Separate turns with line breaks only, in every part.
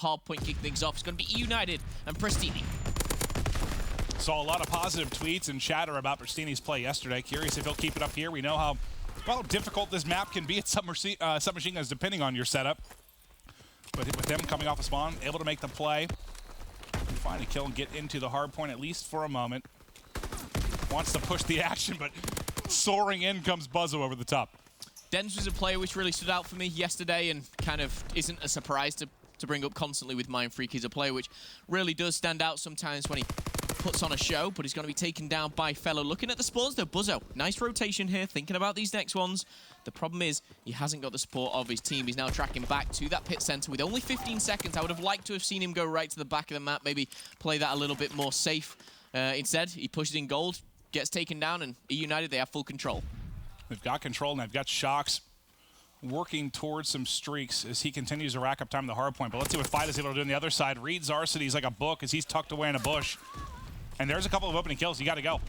hardpoint kick things off. It's going to be eUnited and Pristini.
Saw a lot of positive tweets and chatter about Pristini's play yesterday. Curious if he'll keep it up here. We know how, well, difficult this map can be at submachine guns depending on your setup. But with them coming off a spawn, able to make the play, find a kill and get into the hard point at least for a moment. Wants to push the action, but soaring in comes Buzzo over the top.
Dens was a player which really stood out for me yesterday and kind of isn't a surprise to bring up constantly with Mindfreak. He's a player which really does stand out sometimes when he puts on a show, but he's going to be taken down by Fellow. Looking at the spawns though, Buzzo, nice rotation here, thinking about these next ones. The problem is he hasn't got the support of his team. He's now tracking back to that pit center with only 15 seconds. I would have liked to have seen him go right to the back of the map, maybe play that a little bit more safe. Instead, he pushes in gold, gets taken down, and eUnited, they have full control.
They've got control, and they've got Shocks working towards some streaks as he continues to rack up time in the hard point. But let's see what Fida's able to do on the other side. Reads Arcides like a book as he's tucked away in a bush. And there's a couple of opening kills. You got to go.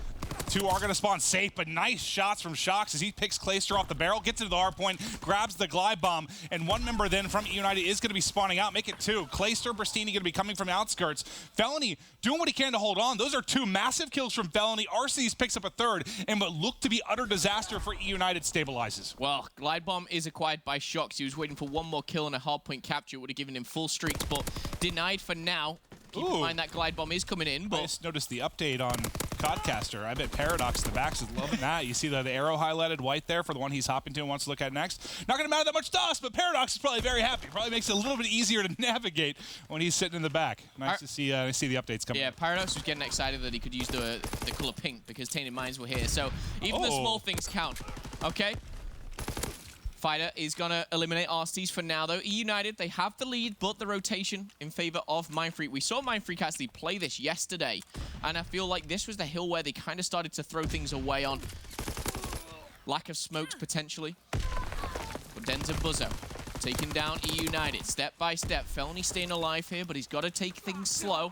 Two are going to spawn safe, but nice shots from Shocks as he picks Clayster off the barrel, gets into the hard point, grabs the glide bomb, and one member then from eUnited is going to be spawning out. Make it two. Clayster, Pristini going to be coming from the outskirts. Felony doing what he can to hold on. Those are two massive kills from Felony. Arcides picks up a third, and what looked to be utter disaster for eUnited stabilizes.
Well, glide bomb is acquired by Shocks. He was waiting for one more kill and a hard point capture. It would have given him full streaks, but denied for now. Keep in mind that glide bomb is coming in, but...
I just noticed the update on Codcaster. I bet Paradox in the backs is loving that. You see the arrow highlighted white there for the one he's hopping to and wants to look at next. Not going to matter that much to us, but Paradox is probably very happy. Probably makes it a little bit easier to navigate when he's sitting in the back. Nice to see the updates coming.
Yeah, Paradox was getting excited that he could use the color pink because Tainted Minds were here. So even the small things count. Okay. Fighter is going to eliminate Arcides for now, though. eUnited, they have the lead, but the rotation in favor of Mindfreak. We saw Mindfreak actually play this yesterday, and I feel like this was the hill where they kind of started to throw things away on. Lack of smokes, potentially. But Denza Buzzo taking down eUnited step by step. Felony staying alive here, but he's got to take things slow.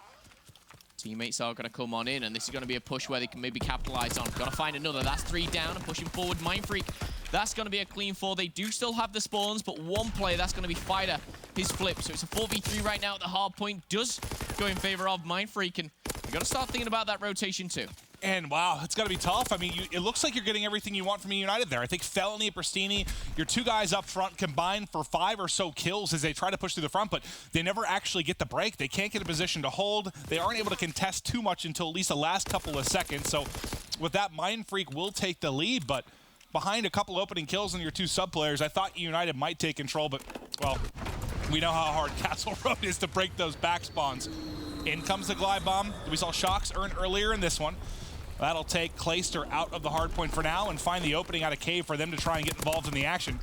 Teammates are going to come on in, and this is going to be a push where they can maybe capitalize on. Got to find another. That's three down and pushing forward. Mindfreak, that's going to be a clean 4. They do still have the spawns, but one player, that's going to be Fighter, his flip. So it's a 4v3 right now at the hard point. Does go in favor of Mindfreak, and you got to start thinking about that rotation too.
And wow, it's got to be tough. I mean, it looks like you're getting everything you want from eUnited there. I think Felony and Pristini, your two guys up front, combined for 5 or so kills as they try to push through the front, but they never actually get the break. They can't get a position to hold. They aren't able to contest too much until at least the last couple of seconds. So with that, Mindfreak will take the lead, but behind a couple opening kills on your two sub-players, I thought eUnited might take control, but, well, we know how hard Castle Road is to break those back spawns. In comes the glide bomb. We saw Shocks earn earlier in this one. That'll take Clayster out of the hard point for now and find the opening out of cave for them to try and get involved in the action.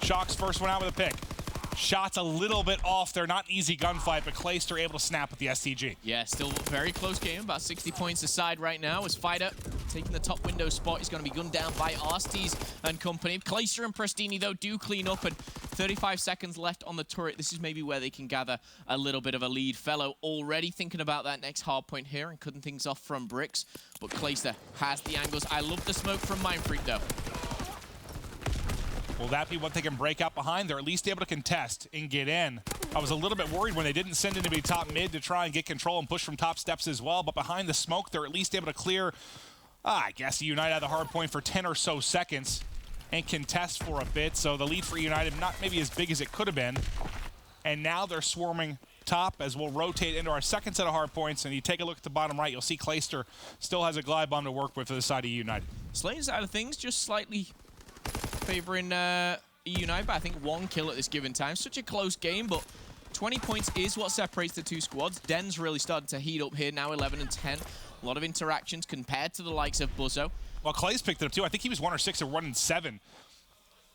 Shocks first one out with a pick. Shots a little bit off. They're not easy gunfight, but Clayster able to snap with the STG.
Yeah, still a very close game. About 60 points aside right now as Fighter taking the top window spot. He's going to be gunned down by Arcides and company. Clayster and Pristini, though, do clean up, and 35 seconds left on the turret. This is maybe where they can gather a little bit of a lead. Fellow already thinking about that next hard point here and cutting things off from bricks, but Clayster has the angles. I love the smoke from Mindfreak, though.
Will that be what they can break out behind? They're at least able to contest and get in. I was a little bit worried when they didn't send anybody top mid to try and get control and push from top steps as well, but behind the smoke, they're at least able to clear, I guess, eUnited at the hard point for 10 or so seconds and contest for a bit. So the lead for eUnited, not maybe as big as it could have been. And now they're swarming top as we'll rotate into our second set of hard points. And you take a look at the bottom right, you'll see Clayster still has a glide bomb to work with for the side of eUnited.
Slaying side of things, just slightly favoring eUnited, but I think one kill at this given time. Such a close game, but 20 points is what separates the two squads. Den's really started to heat up here, now 11 and 10. A lot of interactions compared to the likes of Buzzo.
Well, Clay's picked it up too. I think he was 1 or 6 or 1 and 7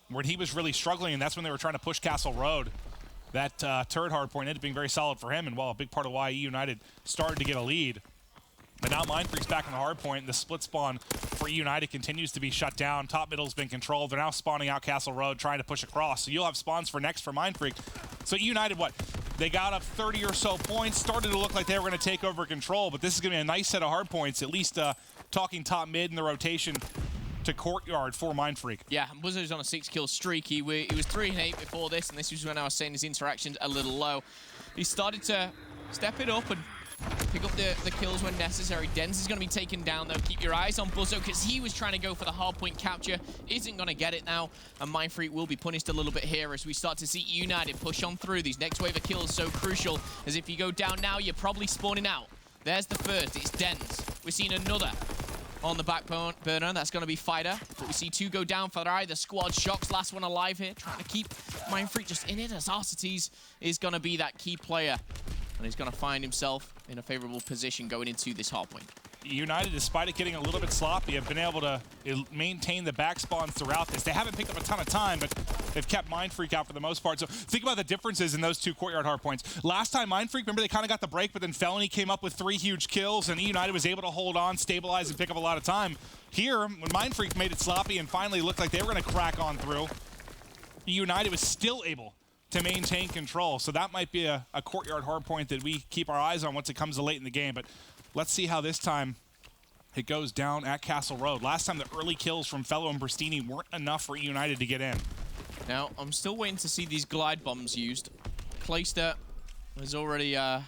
when he was really struggling, and that's when they were trying to push Castle Road. That turret hard point ended up being very solid for him, and well, a big part of why eUnited started to get a lead. But now Mindfreak's back in the hard point, and the split spawn for eUnited continues to be shut down. Top middle's been controlled. They're now spawning out Castle Road, trying to push across. So you'll have spawns for next for Mindfreak. So eUnited, what? They got up 30 or so points, started to look like they were going to take over control, but this is going to be a nice set of hard points, at least talking top mid in the rotation to Courtyard for Mindfreak.
Yeah, Buzzo's on a 6-kill streak. He was 3 and 8 before this, and this was when I was saying his interactions a little low. He started to step it up and pick up the kills when necessary. Denz is going to be taken down, though. Keep your eyes on Buzzo, because he was trying to go for the hardpoint capture. Isn't going to get it now. And Mindfreak will be punished a little bit here as we start to see eUnited push on through. These next wave of kills so crucial, as if you go down now, you're probably spawning out. There's the first. It's Denz. We're seeing another on the back burner. That's going to be Fighter. But we see 2 go down for either squad. Shock's last one alive here, trying to keep Mindfreak just in it, as Arcites is going to be that key player. And he's going to find himself in a favorable position going into this hardpoint.
United, despite it getting a little bit sloppy, have been able to maintain the back spawns throughout this. They haven't picked up a ton of time, but they've kept Mindfreak out for the most part. So think about the differences in those 2 courtyard hardpoints. Last time Mindfreak, remember, they kind of got the break, but then Felony came up with 3 huge kills, and eUnited was able to hold on, stabilize, and pick up a lot of time. Here, when Mindfreak made it sloppy and finally looked like they were going to crack on through, eUnited was still able to maintain control. So that might be a courtyard hardpoint that we keep our eyes on once it comes to late in the game. But let's see how this time it goes down at Castle Road. Last time the early kills from Fellow and Bristini weren't enough for United to get in.
Now, I'm still waiting to see these glide bombs used. Clayster has already...
Well,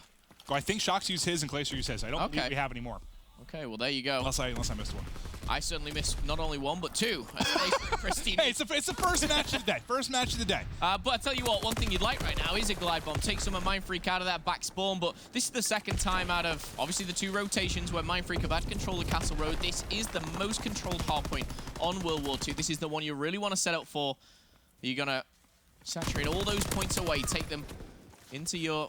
I think Shock's used his and Clayster used his. I don't believe we have any more.
Okay, well, there you go.
Unless I missed one.
I certainly missed not only 1, but 2.
Hey, it's the first match of the day. First match of the day.
But I tell you what, one thing you'd like right now is a glide bomb. Take some of Mindfreak out of that back spawn, but this is the second time out of, obviously, the 2 rotations where Mindfreak have had control of Castle Road. This is the most controlled hardpoint on World War II. This is the one you really want to set up for. You're going to saturate all those points away, take them into your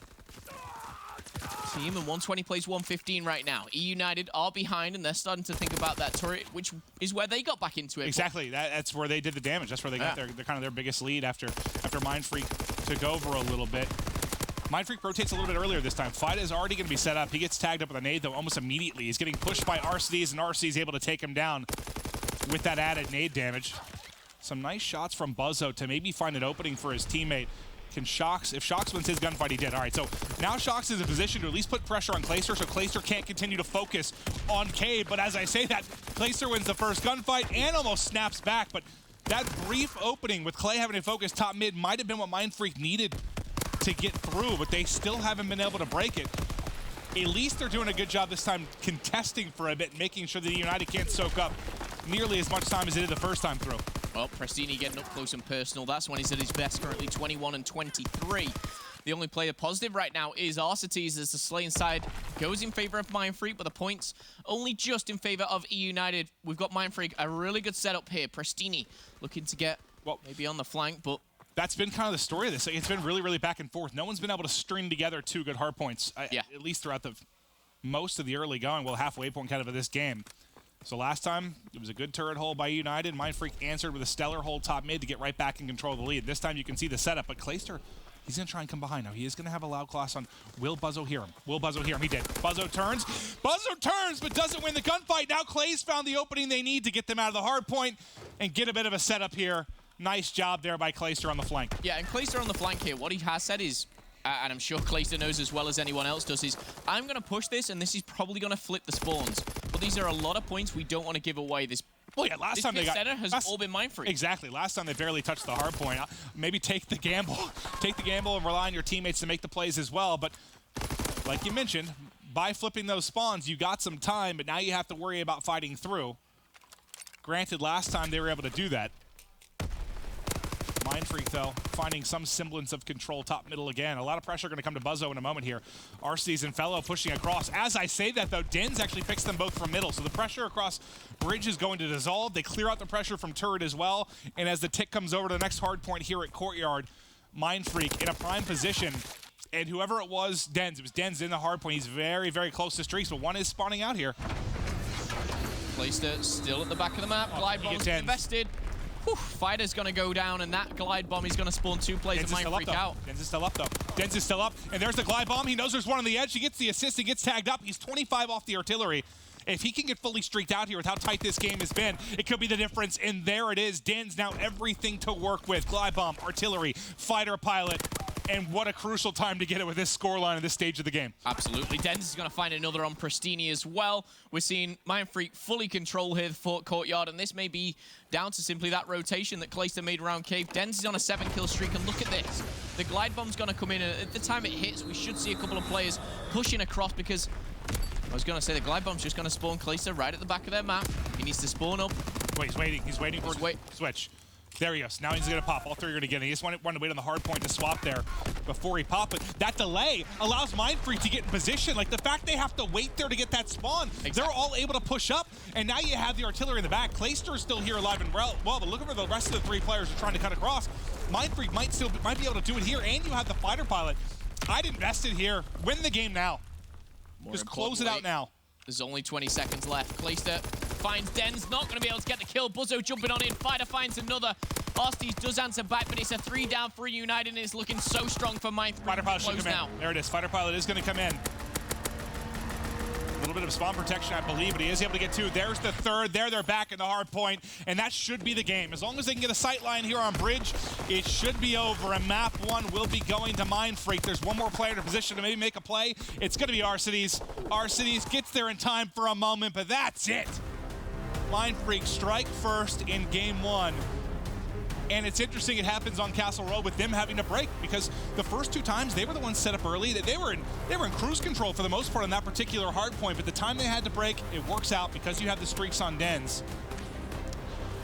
team, and 120 plays 115 right now. eUnited are behind, and they're starting to think about that turret, which is where they got back into it.
Exactly. That's where they did the damage. That's where they got their kind of their biggest lead after Mindfreak took over a little bit. Mindfreak rotates a little bit earlier this time. Fight is already going to be set up. He gets tagged up with a nade, though, almost immediately. He's getting pushed by Arcites, and Arcites is able to take him down with that added nade damage. Some nice shots from Buzzo to maybe find an opening for his teammate. Can Shox, if Shox wins his gunfight, he did. All right, so now Shox is in a position to at least put pressure on Clayster, so Clayster can't continue to focus on Cade. But as I say that, Clayster wins the first gunfight and almost snaps back. But that brief opening with Clay having to focus top mid might have been what Mindfreak needed to get through, but they still haven't been able to break it. At least they're doing a good job this time contesting for a bit, making sure that United can't soak up nearly as much time as they did the first time through.
Well, Prestini getting up close and personal. That's when he's at his best, currently 21 and 23. The only player positive right now is Arcites, as the slaying side goes in favor of Mindfreak, but the points only just in favor of eUnited. We've got Mindfreak, a really good setup here. Prestini looking to get maybe on the flank, but
that's been kind of the story of this. It's been really, really back and forth. No one's been able to string together 2 good hard points, at least throughout the most of the early going, well, halfway point kind of this game. So last time, it was a good turret hold by United. Mindfreak answered with a stellar hold top mid to get right back and control the lead. This time you can see the setup, but Clayster, he's going to try and come behind now. He is going to have a loud class on. Will Buzzo hear him? Will Buzzo hear him? He did. Buzzo turns, but doesn't win the gunfight. Now Clay's found the opening they need to get them out of the hard point and get a bit of a setup here. Nice job there by Clayster on the flank.
Yeah, and Clayster on the flank here, what he has said is, and I'm sure Clayster knows as well as anyone else does, is I'm going to push this, and this is probably going to flip the spawns. But these are a lot of points we don't want to give away. This
last time they got
center has all been Mindfreak.
Exactly. Last time they barely touched the hard point. Maybe take the gamble. Take the gamble and rely on your teammates to make the plays as well. But like you mentioned, by flipping those spawns, you got some time, but now you have to worry about fighting through. Granted, last time they were able to do that. Mindfreak, though, finding some semblance of control top middle again. A lot of pressure going to come to Buzzo in a moment here. Arcites and Fellow pushing across. As I say that, though, Denz actually picks them both from middle. So the pressure across bridge is going to dissolve. They clear out the pressure from turret as well. And as the tick comes over to the next hard point here at Courtyard, Mindfreak in a prime position. And whoever it was Denz in the hard point. He's very, very close to streaks, but one is spawning out here.
Clayster still at the back of the map. Glide bomb's invested. Fighter's going to go down, and that glide bomb is going to spawn 2 plays and Mindfreak out.
Denz is still up, though. Denz is still up, and there's the glide bomb. He knows there's one on the edge. He gets the assist. He gets tagged up. He's 25 off the artillery. If he can get fully streaked out here with how tight this game has been, it could be the difference, and there it is. Denz now everything to work with. Glide bomb, artillery, fighter pilot, and what a crucial time to get it with this scoreline at this stage of the game.
Absolutely. Denz is going to find another on Prestini as well. We're seeing Mindfreak fully control here the Fort Courtyard, and this may be down to simply that rotation that Clayster made around Cave. Denz is on a 7-kill streak, and look at this. The glide bomb's going to come in, and at the time it hits, we should see a couple of players pushing across because I was going to say the glide bomb's just going to spawn Kalista right at the back of their map. He needs to spawn up.
Wait, he's waiting. He's waiting for switch. There he goes. Now he's going to pop. All three are going to get it. He just wanted to wait on the hard point to swap there before he popped. But that delay allows Mindfreak to get in position. Like, the fact they have to wait there to get that spawn, they're all able to push up. And now you have the artillery in the back. Clayster is still here alive and well, but look at where the rest of the three players are trying to cut across. Mindfreak might be able to do it here, and you have the fighter pilot. I'd invest it here. Win the game now. Just close it out now.
There's only 20 seconds left. Clayster finds Den's, not going to be able to get the kill. Buzzo jumping on in. Fighter finds another. Arstes does answer back, but it's a 3 down for eUnited, and it's looking so strong for Mindfreak.
Fighter pilot should come in. There it is. Fighter pilot is going to come in. A little bit of spawn protection, I believe, but he is able to get 2. There's the third. There, they're back in the hard point, and that should be the game. As long as they can get a sight line here on bridge, it should be over, and map 1 will be going to Mindfreak. There's one more player in a position to maybe make a play. It's going to be Arstes. Arstes gets there in time for a moment, but that's it. Mindfreak strike first in game 1. And it's interesting it happens on Castle Road with them having to break, because the first 2 times they were the ones set up early. They were in cruise control for the most part on that particular hard point, but the time they had to break, it works out because you have the streaks on Dens.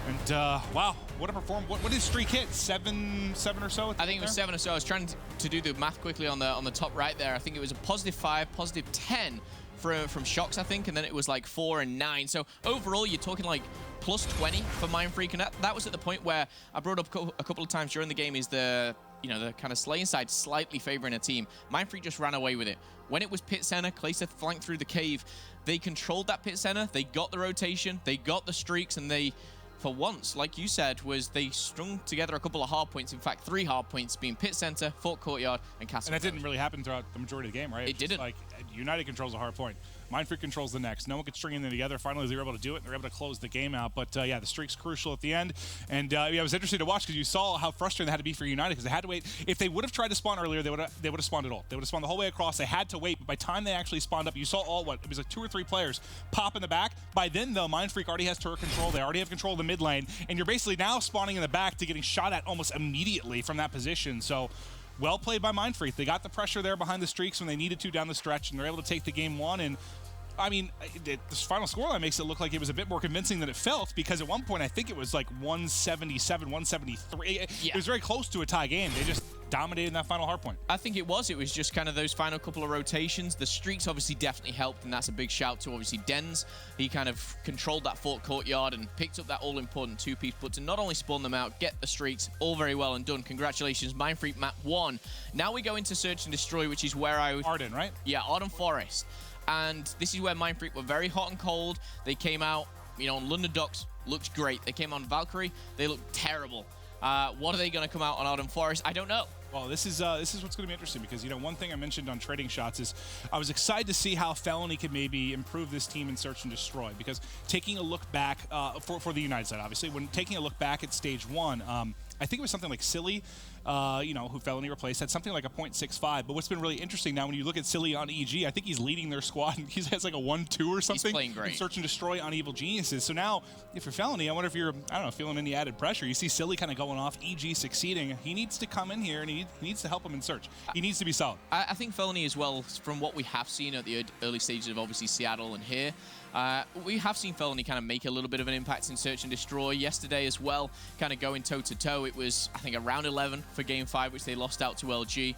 And wow, what a performance. What did streak hit? 7 or so?
I think it was 7 or so. I was trying to do the math quickly on the top right there. I think it was a +5, +10 from Shocks, I think, and then it was like 4 and 9. So overall, you're talking like +20 for Mindfreak, and that was at the point where I brought up a couple of times during the game is the kind of slaying side slightly favoring a team. Mindfreak just ran away with it. When it was pit center, Clayster flanked through the cave. They controlled that pit center. They got the rotation. They got the streaks, and they, for once, like you said, they strung together a couple of hard points. In fact, 3 hard points being pit center, Fort Courtyard, and Castle.
And that didn't really happen throughout the majority of the game, right?
It didn't.
Like, United controls a hard point. Mindfreak controls the next. No one could string them together. Finally, they were able to do it, and they're able to close the game out. But yeah, the streak's crucial at the end. And yeah, it was interesting to watch because you saw how frustrating that had to be for United because they had to wait. If they would have tried to spawn earlier, they would have spawned it all. They would have spawned the whole way across. They had to wait. But by the time they actually spawned up, you saw it was like 2 or 3 players pop in the back. By then, though, Mindfreak already has turret control. They already have control of the mid lane. And you're basically now spawning in the back to getting shot at almost immediately from that position. So well played by Mindfreak. They got the pressure there behind the streaks when they needed to down the stretch, and they're able to take the game 1. And I mean, this final scoreline makes it look like it was a bit more convincing than it felt, because at one point I think it was like 177, 173. Yeah. It was very close to a tie game. They just dominated in that final hard point.
I think it was. It was just kind of those final couple of rotations. The streaks obviously definitely helped, and that's a big shout to obviously Dens. He kind of controlled that Fort Courtyard and picked up that all-important 2-piece, but to not only spawn them out, get the streaks, all very well and done. Congratulations, Mindfreak map 1. Now we go into Search and Destroy, which is where I...
Arden, right?
Yeah, Arden Forest. And this is where Mindfreak were very hot and cold. They came out, on London Docks, looked great. They came on Valkyrie, they looked terrible. What are they going to come out on Arden Forest? I don't know.
Well, this is what's going to be interesting, because one thing I mentioned on Trading Shots is I was excited to see how Felony could maybe improve this team in Search and Destroy, because taking a look back for the United side, obviously, when taking a look back at Stage 1, I think it was something like Silly, who Felony replaced, had something like a 0.65. But what's been really interesting now, when you look at Silly on EG, I think he's leading their squad. He has like a 1-2 or something.
He's playing great.
In Search and Destroy on Evil Geniuses. So now, if you're Felony, I wonder if you're, feeling any added pressure. You see Silly kind of going off, EG succeeding. He needs to come in here, and he needs to help him in Search. He needs to be solid.
I think Felony as well, from what we have seen at the early stages of obviously Seattle and here, we have seen Felony kind of make a little bit of an impact in Search and Destroy. Yesterday as well, kind of going toe-to-toe. It was, I think, around 11 for Game 5, which they lost out to LG.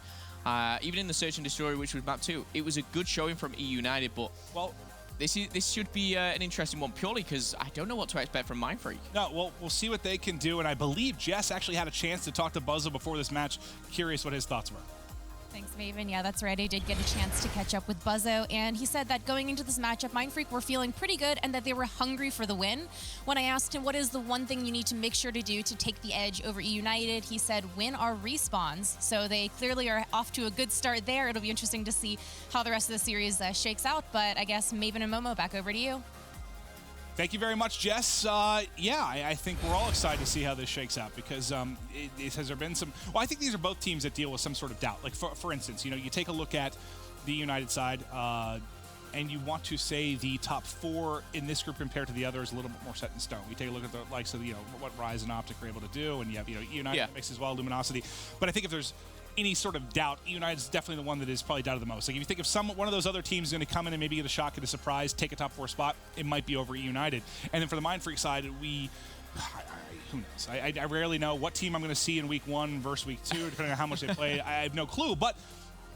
Even in the Search and Destroy, which was map 2, it was a good showing from eUnited, but, well, this should be an interesting one, purely because I don't know what to expect from Mindfreak.
No, well, we'll see what they can do, and I believe Jess actually had a chance to talk to Buzzo before this match. Curious what his thoughts were.
Thanks, Maven. Yeah, that's right. I did get a chance to catch up with Buzzo, and he said that going into this matchup, Mindfreak were feeling pretty good and that they were hungry for the win. When I asked him what is the one thing you need to make sure to do to take the edge over eUnited, he said win our respawns. So they clearly are off to a good start there. It'll be interesting to see how the rest of the series shakes out, but I guess Maven and Momo, back over to you.
Thank you very much, Jess. Yeah, I think we're all excited to see how this shakes out, because has there been some... Well, I think these are both teams that deal with some sort of doubt. Like, for instance, you take a look at the United side, and you want to say the top 4 in this group compared to the others a little bit more set in stone. You take a look at the likes of, what Rise and Optic are able to do, and you have, eUnited mix as well, Luminosity. But I think if there's any sort of doubt, eUnited is definitely the one that is probably doubted the most. Like if you think if one of those other teams is going to come in and maybe get a shot, get a surprise, take a top 4 spot, it might be over eUnited. And then for the Mindfreak side, who knows? I rarely know what team I'm going to see in week 1 versus week 2, depending on how much they play. I have no clue, but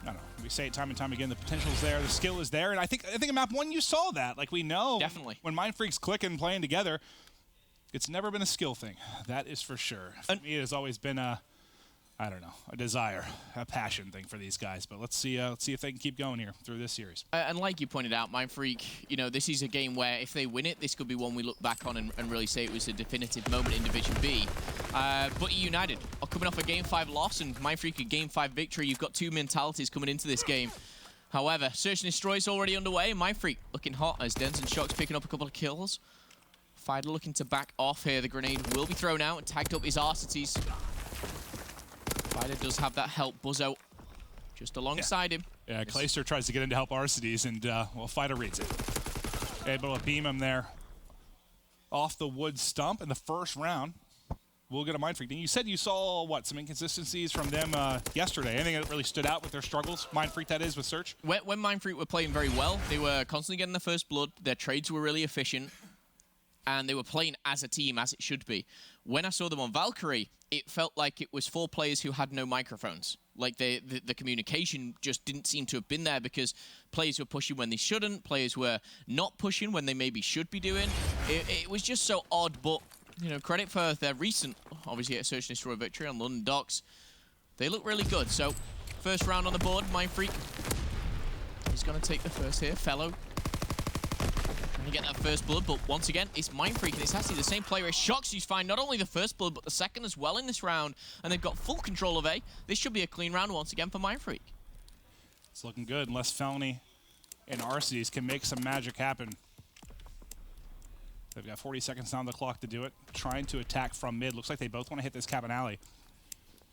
I don't know. We say it time and time again. The potential is there. The skill is there. And I think in map 1 you saw that. Like we know
Definitely.
when Mindfreak's clicking and playing together, it's never been a skill thing. That is for sure. For me, it has always been a desire, a passion thing for these guys. But let's see if they can keep going here through this series.
And like you pointed out, Mindfreak, this is a game where if they win it, this could be one we look back on and really say it was a definitive moment in Division B. But eUnited are coming off a Game 5 loss, and Mindfreak a Game 5 victory. You've got 2 mentalities coming into this game. However, Search and Destroy is already underway. Mindfreak looking hot as Dens and Shock's picking up a couple of kills. Fider looking to back off here. The grenade will be thrown out and tagged up his Arcities. Fider does have that help. Buzzo just alongside him.
Yeah, Clayster tries to get in to help Arcities, and, well, Fider reads it. Able to beam him there off the wood stump in the first round. We'll get a Mindfreak. You said you saw, what, some inconsistencies from them yesterday. Anything that really stood out with their struggles? Mindfreak, that is, with Search?
When Mindfreak were playing very well, they were constantly getting the first blood. Their trades were really efficient. And they were playing as a team, as it should be. When I saw them on Valkyrie, it felt like it was 4 players who had no microphones. Like, the communication just didn't seem to have been there because players were pushing when they shouldn't, players were not pushing when they maybe should be doing. It was just so odd, but, credit for their recent, obviously, a Search and Destroy victory on London Docks. They look really good. So, first round on the board, Mindfreak is going to take the first here. Fellow. You get that first blood, but once again, it's Mindfreak, and it's actually the same player as Shocks who's find not only the first blood, but the second as well in this round, and they've got full control of A. This should be a clean round once again for Mindfreak.
It's looking good, unless Felony and Arcities can make some magic happen. They've got 40 seconds on the clock to do it. Trying to attack from mid. Looks like they both want to hit this cabin alley.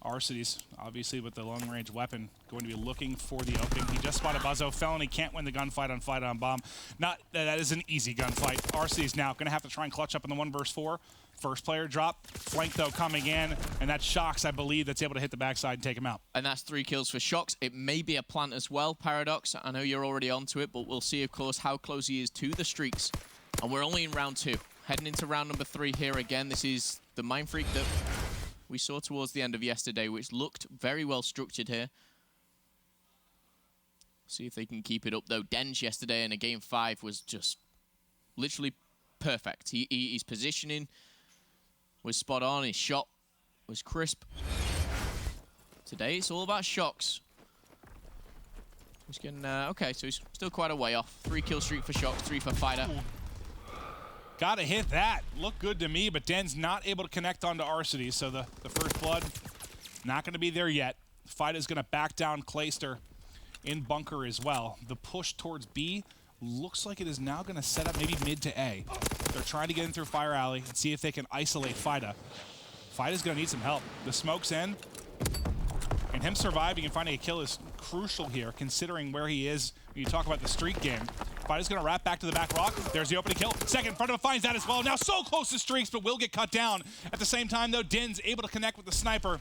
Arcities, obviously with the long-range weapon, going to be looking for the opening. He just spotted Buzzo. Felony can't win the gunfight on Fight on Bomb. That is an easy gunfight. Arcities now going to have to try and clutch up in the 1 versus 4. First player drop. Flank, though, coming in. And that's Shocks, I believe, that's able to hit the backside and take him out.
And that's 3 kills for Shocks. It may be a plant as well, Paradox. I know you're already onto it, but we'll see, of course, how close he is to the streaks. And we're only in round 2. Heading into round number 3 here again. This is the Mindfreak that we saw towards the end of yesterday, which looked very well structured here. See if they can keep it up, though. Dens yesterday in a Game 5 was just literally perfect. His positioning was spot on. His shot was crisp. Today, it's all about Shocks. He's getting, okay, so he's still quite a way off. 3 kill streak for Shocks, 3 for Fighter.
Gotta hit that. Looked good to me, but Den's not able to connect onto Arcities, so the first blood not going to be there yet. Fight is going to back down Clayster in bunker as well. The push towards B looks like it is now going to set up maybe mid to A. They're trying to get in through Fire Alley and see if they can isolate Fida. Fida's going to need some help. The smoke's in, and him surviving and finding a kill is crucial here, considering where he is when you talk about the streak game. Fida's going to wrap back to the back rock. There's the opening kill. Second in front of him finds that as well. Now so close to streaks, but will get cut down. At the same time, though, Din's able to connect with the sniper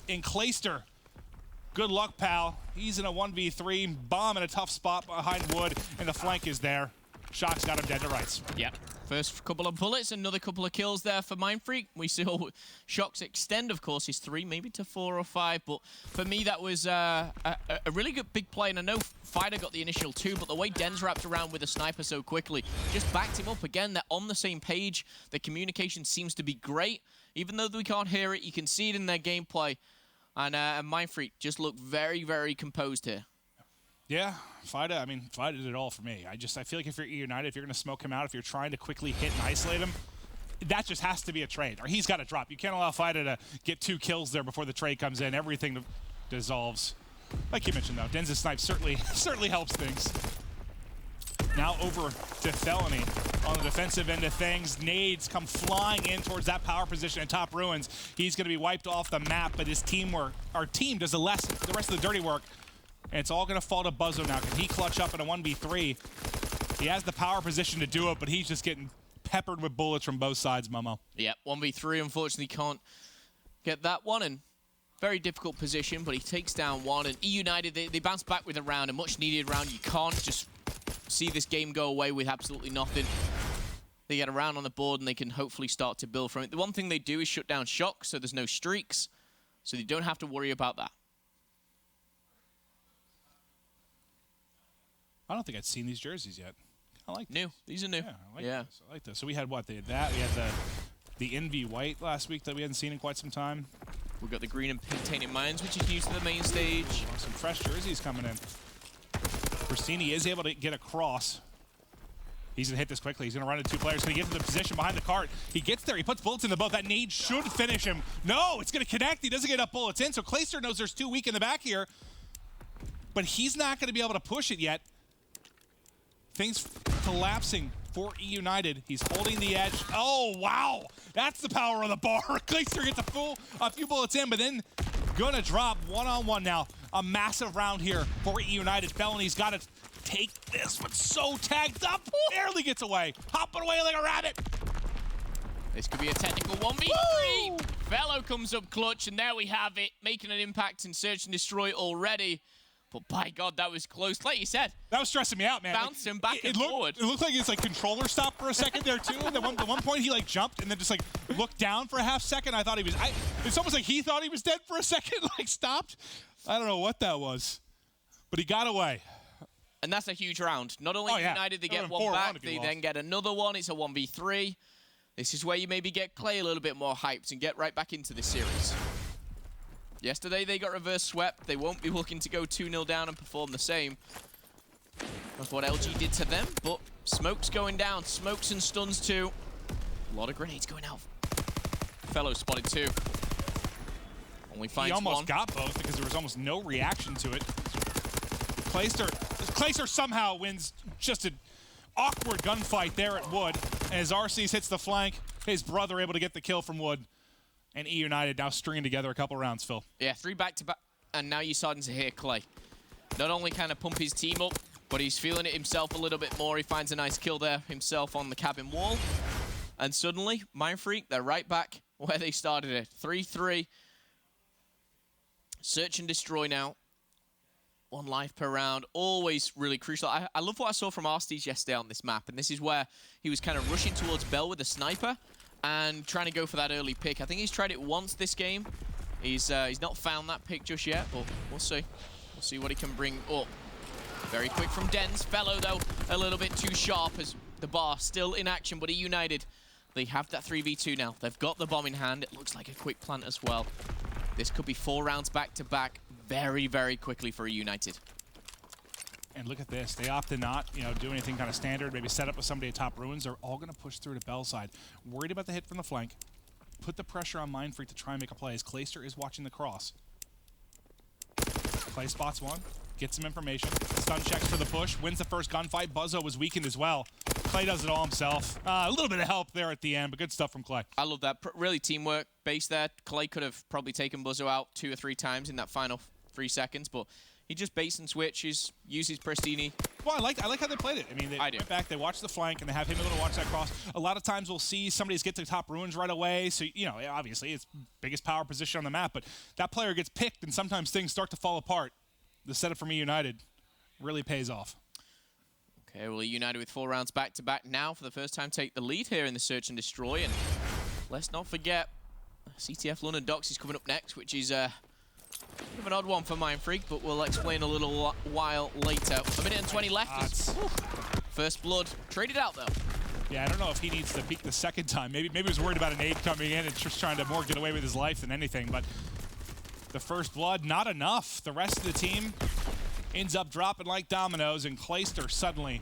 in Clayster. Good luck, pal. He's in a 1v3. Bomb in a tough spot behind wood, and the flank is there. Shock's got him dead to rights.
Yep. First couple of bullets, another couple of kills there for Mindfreak. We saw Shocks extend, of course, his 3, maybe to 4 or 5. But for me, that was a really good big play. And I know Fighter got the initial 2, but the way Den's wrapped around with the sniper so quickly just backed him up again. They're on the same page. The communication seems to be great. Even though we can't hear it, you can see it in their gameplay. And Mindfreak just looked very, very composed here.
Yeah, Fida did it all for me. I feel like if you're eUnited, if you're going to smoke him out, if you're trying to quickly hit and isolate him, that just has to be a trade, or he's got to drop. You can't allow Fida to get 2 kills there before the trade comes in. Everything dissolves. Like you mentioned, though, Den's snipe certainly helps things. Now over to Felony on the defensive end of things. Nades come flying in towards that power position at top ruins. He's going to be wiped off the map, but his teamwork, our team does the rest of the dirty work. And it's all going to fall to Buzzo now. Can he clutch up in a 1v3? He has the power position to do it, but he's just getting peppered with bullets from both sides, Momo.
Yeah, 1v3, unfortunately, can't get that one. And Very difficult position, but he takes down one. And eUnited, they bounce back with a round, a much-needed round. You can't just see this game go away with absolutely nothing. They get a round on the board, and they can hopefully start to build from it. The one thing they do is shut down Shock, so there's no streaks. So you don't have to worry about that.
I don't think I'd seen these jerseys yet. I like
New. These are new.
Yeah, I like this. So we had what? They had that. We had the Envy White last week that we hadn't seen in quite some time.
We've got the green and pink Tainted Minds, which is new to the main stage.
Some fresh jerseys coming in. Pristini is able to get across. He's going to hit this quickly. He's going to run into 2 players. Going to get to the position behind the cart. He gets there. He puts bullets in the boat. That nade should finish him. No, it's going to connect. He doesn't get enough bullets in. So Clayster knows there's 2 weak in the back here. But he's not going to be able to push it yet. Things collapsing for eUnited. He's holding the edge. Oh, wow. That's the power of the bar. Clayster gets a few bullets in, but then going to drop one-on-one now. A massive round here for eUnited. Felony's got to take this, but so tagged up. Barely gets away. Hopping away like a rabbit.
This could be a technical 1v3. Woo! Fellow comes up clutch, and there we have it. Making an impact in Search and Destroy already. But by God, that was close. Like you said.
That was stressing me out, man.
Bouncing back and forward.
It looked like his controller stopped for a second there, too. At one point, he jumped and then just looked down for a half second. I thought he was... It's almost like he thought he was dead for a second, stopped. I don't know what that was. But he got away.
And that's a huge round. Not only United, they get one back, they then get another one. It's a 1v3. This is where you maybe get Clay a little bit more hyped and get right back into this series. Yesterday, they got reverse swept. They won't be looking to go 2-0 down and perform the same. That's what LG did to them, but Smoke's going down. Smokes and stuns too. A lot of grenades going out. Fellow spotted 2. Only finds one.
He almost got both because there was almost no reaction to it. Clayster somehow wins just an awkward gunfight there at Wood. As Arcees hits the flank, his brother able to get the kill from Wood. And eUnited now stringing together a couple rounds, Phil.
Yeah, 3 back-to-back. And now you're starting to hear Clay. Not only kind of pump his team up, but he's feeling it himself a little bit more. He finds a nice kill there himself on the cabin wall. And suddenly, Mindfreak, they're right back where they started it. 3-3. Search and Destroy now. 1 life per round. Always really crucial. I love what I saw from Arcees yesterday on this map. And this is where he was kind of rushing towards Bell with a sniper and trying to go for that early pick. I think he's tried it once this game. He's not found that pick just yet, but we'll see. We'll see what he can bring up. Very quick from Dens. Fellow, though, a little bit too sharp as the bar still in action, but eUnited, they have that 3v2 now. They've got the bomb in hand. It looks like a quick plant as well. This could be 4 rounds back-to-back very, very quickly for eUnited.
And look at this. They opt to not, do anything kind of standard, maybe set up with somebody at top ruins. They're all going to push through to Bell side. Worried about the hit from the flank. Put the pressure on Mindfreak to try and make a play as Clayster is watching the cross. Clay spots one, gets some information. Stun checks for the push, wins the first gunfight. Buzzo was weakened as well. Clay does it all himself. A little bit of help there at the end, but good stuff from Clay.
I love that. Really teamwork base there. Clay could have probably taken Buzzo out 2 or 3 times in that final 3 seconds, but he just baits and switches, uses Pristini.
Well, I like how they played it. I mean, they went back, they watched the flank, and they have him able to watch that cross. A lot of times we'll see somebody get to the top ruins right away, so, obviously it's biggest power position on the map, but that player gets picked, and sometimes things start to fall apart. The setup from eUnited really pays off.
Okay, well, eUnited with 4 rounds back-to-back now for the first time take the lead here in the Search and Destroy, and let's not forget CTF London Docks is coming up next, which is bit of an odd one for Mindfreak, but we'll explain a little while later. 1:20 left. First blood traded out, though.
Yeah, I don't know if he needs to peek the second time. Maybe he was worried about an aid coming in and just trying to more get away with his life than anything, but the first blood, not enough. The rest of the team ends up dropping like dominoes, and Clayster suddenly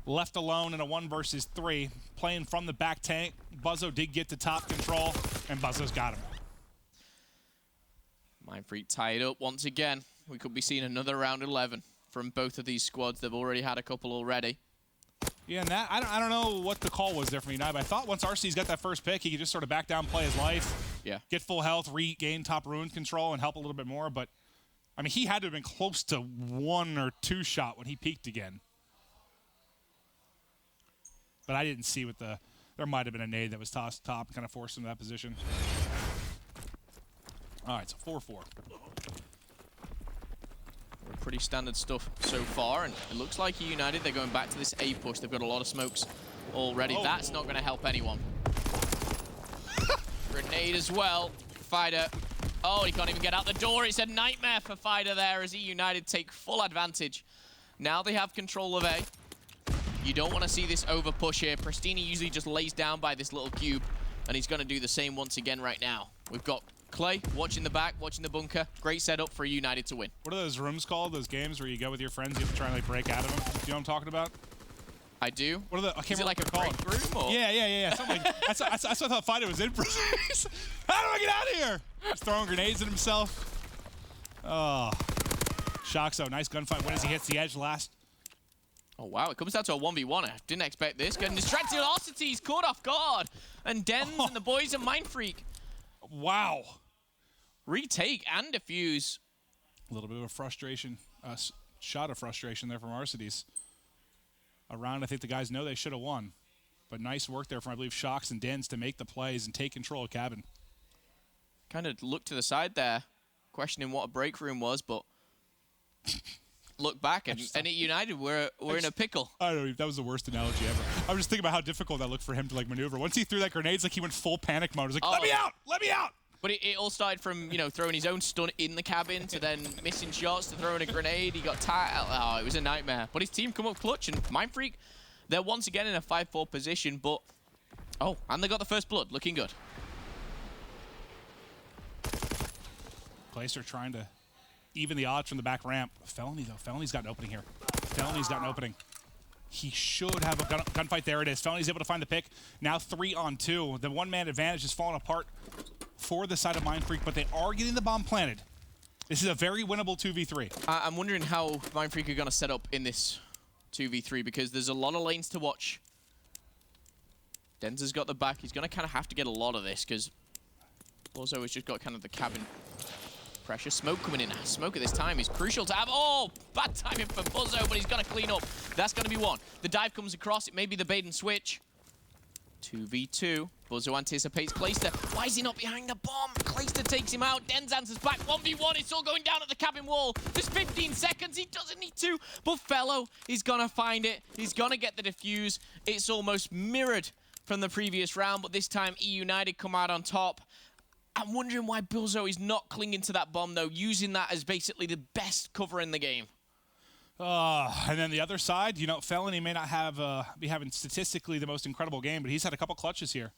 left alone in a 1 versus 3, playing from the back tank. Buzzo did get to top control, and Buzzo's got him.
Mindfreak tied up once again. We could be seeing another round 11 from both of these squads. They've already had a couple already.
Yeah, and that I don't know what the call was there from United, but I thought once Arcees got that first pick, he could just sort of back down, play his life, get full health, regain top ruin control, and help a little bit more. But, I mean, he had to have been close to 1 or 2 shot when he peaked again. But I didn't see what there might have been a nade that was tossed top and kind of forced him to that position. All right, so 4-4.
Pretty standard stuff so far, and it looks like eUnited, they're going back to this A push. They've got a lot of smokes already.
Oh.
That's not going to help anyone. Grenade as well. Fighter. Oh, he can't even get out the door. It's a nightmare for Fighter there as eUnited take full advantage. Now they have control of A. You don't want to see this over push here. Pristini usually just lays down by this little cube, and he's going to do the same once again right now. We've got Clay watching the back, watching the bunker. Great setup for eUnited to win.
What are those rooms called? Those games where you go with your friends, you have to try and like break out of them? Do you know what I'm talking about?
I do.
What are the? I can't
Is it
remember
like a
what they're
break
called.
room? Or?
Yeah. Something like, that's what I thought Fighter was in for. How do I get out of here? He's throwing grenades at himself. Oh. Shoxo, nice gunfight. When as he hits the edge last.
Oh, wow. It comes down to a 1v1. I didn't expect this. Getting distracted. He's caught off guard. And Dens and the boys of Mindfreak.
Wow.
Retake and defuse.
A little bit of a frustration, shot of frustration there from Arcides. A round I think the guys know they should have won. But nice work there from, I believe, Shox and Dens to make the plays and take control of cabin.
Kind of looked to the side there, questioning what a break room was, but look back and eUnited, we're in a pickle.
I don't know, that was the worst analogy ever. I was just thinking about how difficult that looked for him to like maneuver. Once he threw that grenade, it's like he went full panic mode. It was like, let me out! Let me out!
But it all started from, you know, throwing his own stun in the cabin to then missing shots to throwing a grenade. He got tired. Oh, it was a nightmare. But his team come up clutch, and Mindfreak, they're once again in a 5-4 position, but... Oh, and they got the first blood. Looking good.
Glacier trying to even the odds from the back ramp. Felony, though. Felony's got an opening here. Felony's got an opening. He should have a gunfight. There it is. Felony's able to find the pick. Now 3-on-2. The one-man advantage is falling apart for the side of Mindfreak, but they are getting the bomb planted. This is a very winnable 2v3.
I'm wondering how Mindfreak are going to set up in this 2v3 because there's a lot of lanes to watch. Denzer's got the back. He's going to kind of have to get a lot of this because Bozo has just got kind of the cabin pressure. Smoke coming in. Smoke at this time is crucial to have. Oh, bad timing for Bozo, but he's going to clean up. That's going to be one. The dive comes across. It may be the bait and switch. 2v2. Bozo anticipates Clayster. Why is he not behind the bomb? Clayster takes him out. Denz answers back. 1v1. It's all going down at the cabin wall. Just 15 seconds. He doesn't need to. But Fellow is going to find it. He's going to get the defuse. It's almost mirrored from the previous round, but this time eUnited come out on top. I'm wondering why Bozo is not clinging to that bomb, though, using that as basically the best cover in the game.
And then the other side, you know, Felony may not have be having statistically the most incredible game, but he's had a couple clutches here.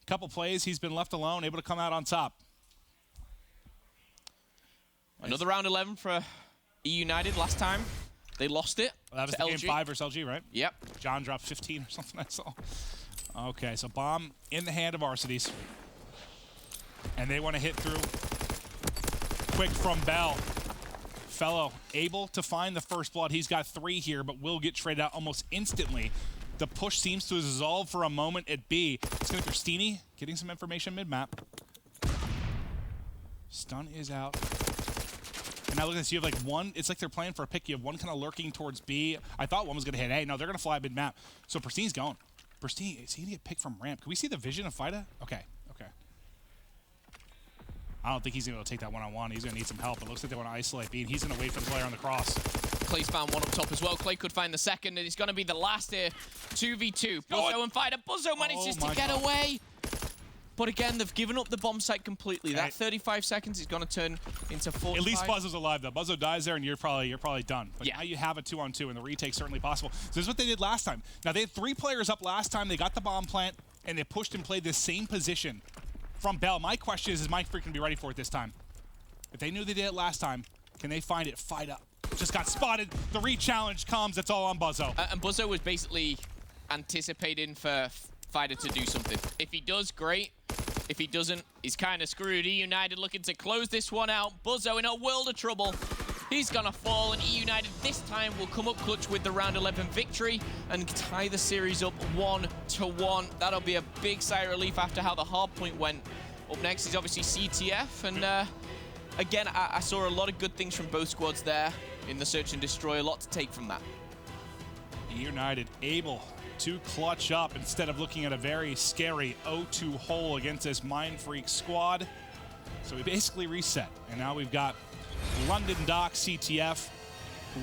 A couple plays, he's been left alone, able to come out on top.
Another round 11 for eUnited last time. They lost it.
Well, that was
to
the
LG.
game 5 versus LG, right?
Yep.
John dropped 15 or something, I saw. Okay, so bomb in the hand of Arcides. And they want to hit through. Quick from Bell. Fellow able to find the first blood. He's got 3 here, but will get traded out almost instantly. The push seems to dissolve for a moment at B. It's going to be Pristini getting some information mid-map. Stun is out. And now look at this. You have like one. It's like they're playing for a pick. You have one kind of lurking towards B. I thought one was going to hit A. No, they're going to fly mid-map. So Pristini's going. Pristini, is he going to get picked from ramp? Can we see the vision of Fida? Okay. I don't think he's going to be able to take that one-on-one. He's going to need some help. It looks like they want to isolate B, and he's going to wait for the player on the cross.
Clay's found one up top as well. Clay could find the second, and it's going to be the last here. 2v2. Buzzo and Fighter. Buzzo manages to get away. But again, they've given up the bomb site completely. That 35 seconds is going to turn into 45.
At least Buzzo's alive, though. Buzzo dies there, and you're probably done. But now you have a 2-on-2, and the retake's certainly possible. So this is what they did last time. Now, they had 3 players up last time. They got the bomb plant, and they pushed and played the same position from Bell. My question is Mindfreak going to be ready for it this time? If they knew they did it last time, can they find it? Fight up. Just got spotted. The re-challenge comes. It's all on Buzzo.
And Buzzo was basically anticipating for Fighter to do something. If he does, great. If he doesn't, he's kind of screwed. eUnited looking to close this one out. Buzzo in a world of trouble. He's going to fall, and eUnited this time will come up clutch with the round 11 victory and tie the series up 1-1. That'll be a big sigh of relief after how the hard point went. Up next is obviously CTF, and again, I saw a lot of good things from both squads there in the search and destroy. A lot to take from that.
eUnited able to clutch up instead of looking at a very scary 0-2 hole against this Mindfreak squad. So we basically reset, and now we've got London Docks CTF,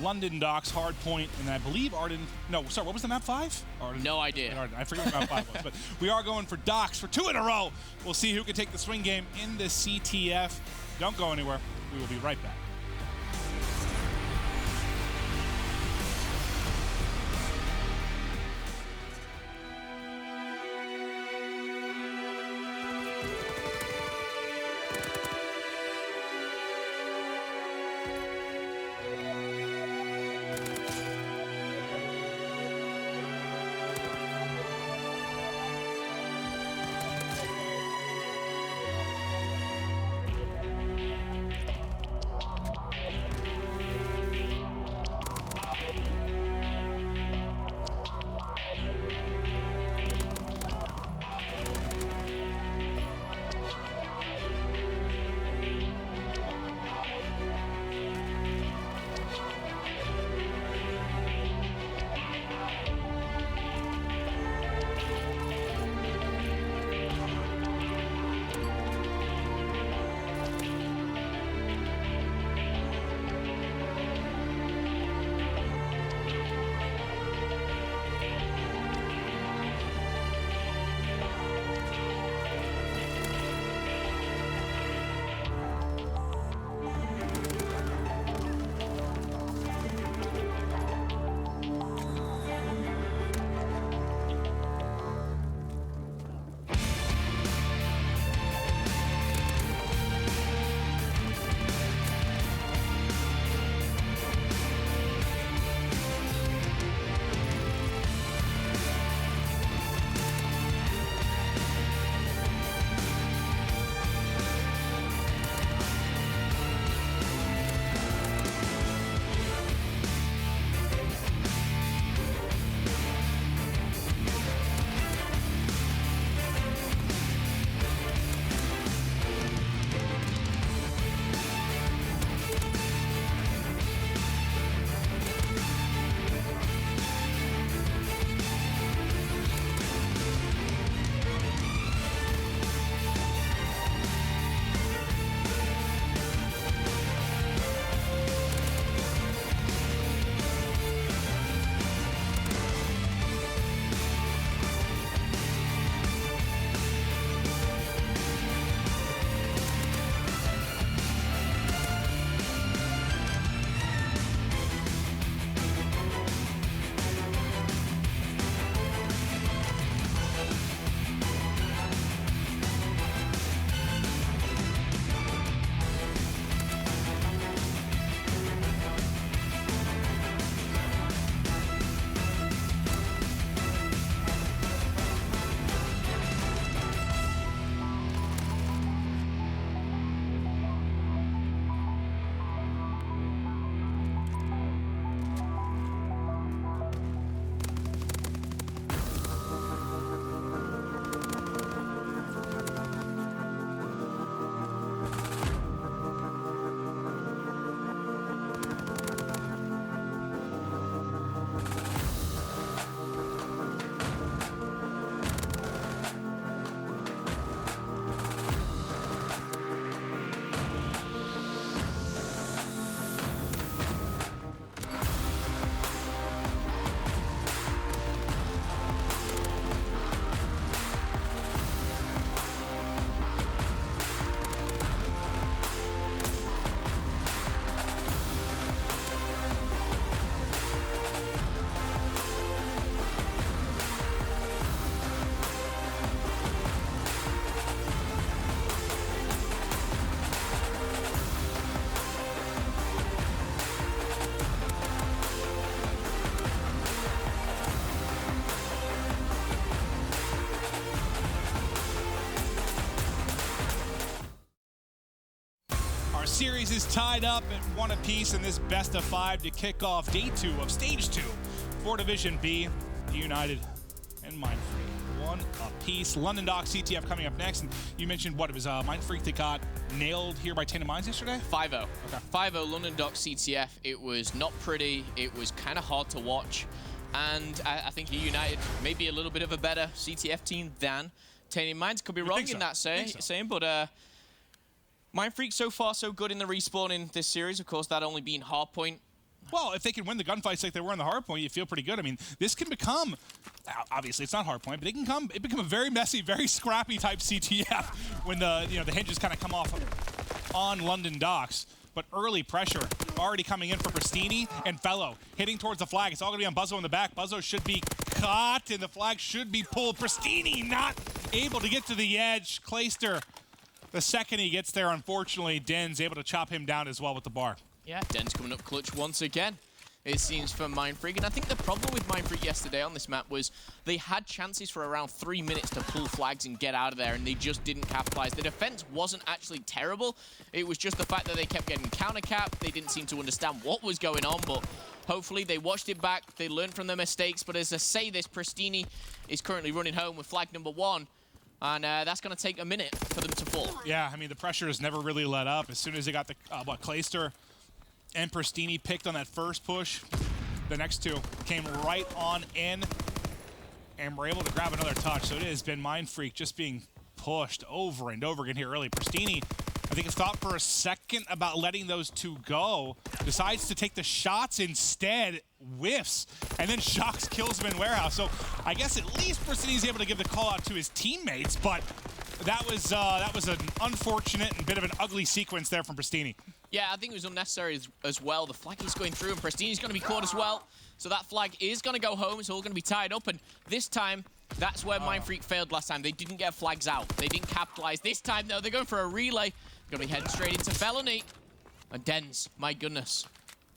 London Docks hardpoint, and I believe Arden. No, sorry, what was the map 5? Arden.
No idea.
Arden. I forget what map 5 was, but we are going for Docks for 2 in a row. We'll see who can take the swing game in the CTF. Don't go anywhere. We will be right back. Series is tied up at 1 apiece in this best of 5 to kick off day 2 of stage 2 for Division B. eUnited and Mindfreak 1 apiece. London Docks CTF coming up next. And you mentioned what it was Mindfreak that got nailed here by Tainted Minds yesterday?
5-0.
Okay.
5-0 London Docks CTF. It was not pretty. It was kind of hard to watch. And I think eUnited may be a little bit of a better CTF team than Tainted Minds. Could be wrong in that saying, but Mindfreak so far so good in the respawn in this series. Of course, that only being hardpoint.
Well, if they can win the gunfights like they were in the hardpoint, you feel pretty good. I mean, this can become, obviously it's not hardpoint, but it become a very messy, very scrappy type CTF when the hinges kind of come off on London docks. But early pressure already coming in for Pristini and Fellow hitting towards the flag. It's all going to be on Buzzo in the back. Buzzo should be caught and the flag should be pulled. Pristini not able to get to the edge. Clayster, the second he gets there, unfortunately, Den's able to chop him down as well with the bar.
Yeah, Den's coming up clutch once again, it seems, for Mindfreak. And I think the problem with Mindfreak yesterday on this map was they had chances for around 3 minutes to pull flags and get out of there, and they just didn't capitalize. The defense wasn't actually terrible. It was just the fact that they kept getting counter-capped. They didn't seem to understand what was going on, but hopefully they watched it back. They learned from their mistakes. But as I say this, Pristini is currently running home with flag number 1. And that's going to take a minute for them to fall.
Yeah, I mean, the pressure has never really let up. As soon as they got the, Clayster and Pristini picked on that first push, the next two came right on in and were able to grab another touch. So it has been Mindfreak just being pushed over and over again here early. Pristini, I think, has thought for a second about letting those two go, decides to take the shots instead, whiffs, and then shocks, kills him in warehouse. So I guess at least Pristini's able to give the call out to his teammates, but that was an unfortunate and bit of an ugly sequence there from Pristini.
Yeah, I think it was unnecessary as well. The flag is going through, and Pristini's going to be caught as well. So that flag is going to go home. It's all going to be tied up, and this time, that's where Mindfreak failed last time. They didn't get flags out. They didn't capitalize. This time, though, they're going for a relay. Going to be heading straight into Felony. And Denz, my goodness.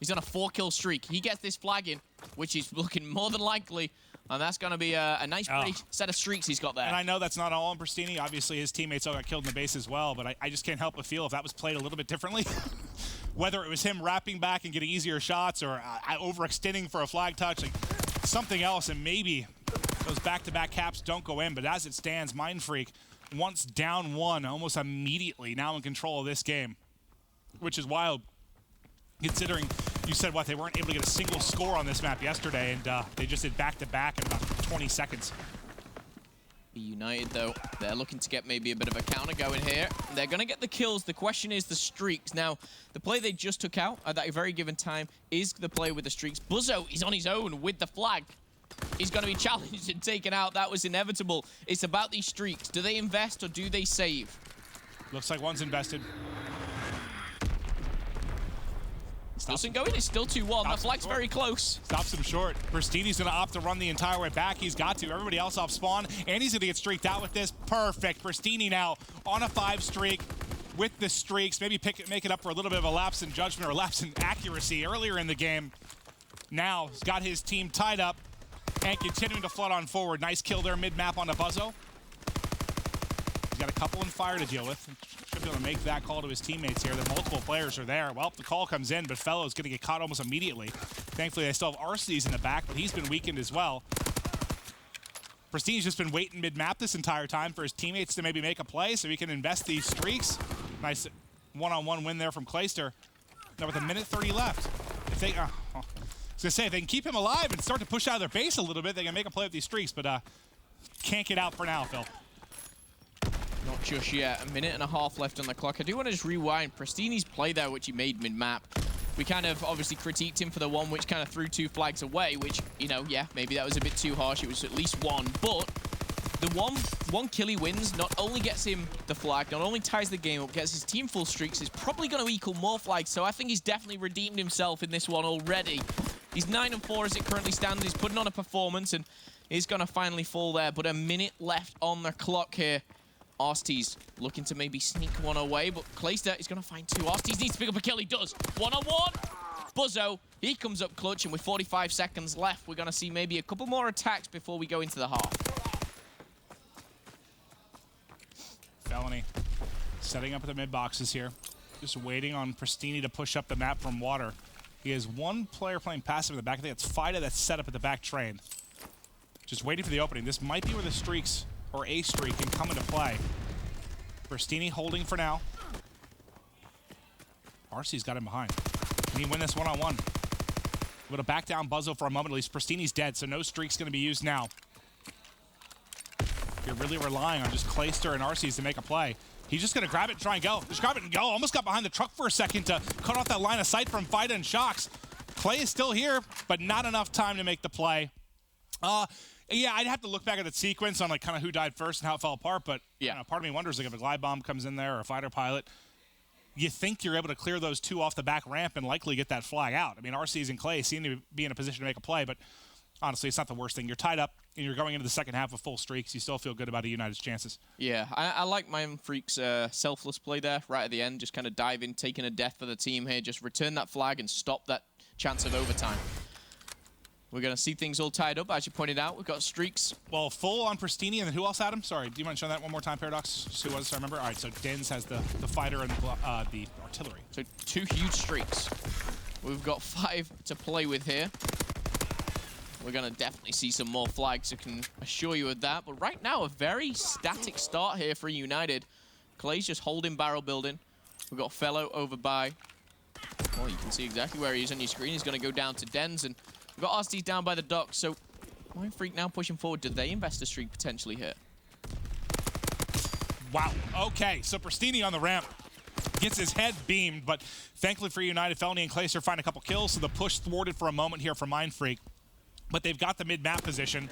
He's on a 4-kill streak. He gets this flag in, which is looking more than likely. And that's going to be a nice pretty set of streaks he's got there.
And I know that's not all on Pristini. Obviously, his teammates all got killed in the base as well. But I just can't help but feel if that was played a little bit differently, whether it was him wrapping back and getting easier shots or overextending for a flag touch, like something else, and maybe those back-to-back caps don't go in. But as it stands, Mindfreak, once down 1, almost immediately now in control of this game, which is wild considering you said they weren't able to get a single score on this map yesterday, and they just did back-to-back in about 20 seconds.
eUnited, though, they're looking to get maybe a bit of a counter going here. They're going to get the kills. The question is the streaks. Now, the play they just took out at that very given time is the play with the streaks. Buzzo is on his own with the flag. He's going to be challenged and taken out. That was inevitable. It's about these streaks. Do they invest or do they save?
Looks like one's invested.
Doesn't go in. It's still 2-1. The flag's very close.
Stops him short. Pristini's going to opt to run the entire way back. He's got to. Everybody else off spawn, and he's going to get streaked out with this. Perfect. Pristini now on a 5 streak with the streaks. Maybe make it up for a little bit of a lapse in judgment or lapse in accuracy earlier in the game. Now he's got his team tied up and continuing to flood on forward. Nice kill there mid-map on a Buzzo. He's got a couple in fire to deal with. Should be able to make that call to his teammates here. The multiple players are there. Well, the call comes in, but Fellow's going to get caught almost immediately. Thankfully, they still have Arcees in the back, but he's been weakened as well. Pristini's just been waiting mid-map this entire time for his teammates to maybe make a play so he can invest these streaks. Nice one-on-one win there from Clayster. Now with 1:30 left. If they, I was going to say, if they can keep him alive and start to push out of their base a little bit, they can make a play with these streaks, but can't get out for now, Phil.
Not just yet. 1.5 minutes left on the clock. I do want to just rewind Pristini's play there, which he made mid-map. We kind of obviously critiqued him for the one which kind of threw 2 flags away, which, you know, yeah, maybe that was a bit too harsh. It was at least 1, but the one kill he wins not only gets him the flag, not only ties the game up, gets his team full streaks, is probably going to equal more flags, so I think he's definitely redeemed himself in this one already. He's 9-4 as it currently stands. He's putting on a performance and is going to finally fall there, but 1 minute left on the clock here. Arcees looking to maybe sneak one away, but Clayster is going to find 2. Arcees needs to pick up a kill. He does. 1-on-1. Buzzo, he comes up clutch, and with 45 seconds left, we're going to see maybe a couple more attacks before we go into the half.
Felony setting up at the mid boxes here. Just waiting on Pristini to push up the map from water. He has one player playing passive in the back. I think it's Fida that's set up at the back train. Just waiting for the opening. This might be where the streaks, or a streak, can come into play. Pristini holding for now. Arcee's got him behind. Can he win this one-on-one? Able to back down Buzzo for a moment at least. Pristini's dead, so no streak's going to be used now. You're really relying on just Clayster and Arcees to make a play. He's just going to grab it and try and go. Just grab it and go. Almost got behind the truck for a second to cut off that line of sight from Fida and Shox. Clay is still here, but not enough time to make the play. Yeah, I'd have to look back at the sequence on like kind of who died first and how it fell apart, but
yeah,
you know, part of me wonders like if a glide bomb comes in there or a fighter pilot, you think you're able to clear those two off the back ramp and likely get that flag out. I mean, RCs and Clay seem to be in a position to make a play, but honestly, it's not the worst thing. You're tied up and you're going into the second half with full streaks. You still feel good about eUnited's chances.
Yeah, I like Mindfreak's selfless play there right at the end. Just kind of dive in, taking a death for the team here. Just return that flag and stop that chance of overtime. We're going to see things all tied up. As you pointed out, we've got streaks.
Well, full on Pristini, and then who else had him? Sorry, do you mind showing that one more time, Paradox? Just who was it, so I remember? All right, so Dens has the fighter and the artillery.
So 2 huge streaks. We've got 5 to play with here. We're going to definitely see some more flags, I can assure you of that. But right now, a very static start here for eUnited. Clay's just holding barrel building. We've got Fellow over by... Well, you can see exactly where he is on your screen. He's going to go down to Dens, and we've got RCs down by the dock. So Mindfreak now pushing forward. Do they invest a streak potentially here?
Wow. Okay, so Pristini on the ramp gets his head beamed, but thankfully for eUnited, Felony and Clayster find a couple kills, so the push thwarted for a moment here from Mindfreak. But they've got the mid-map position.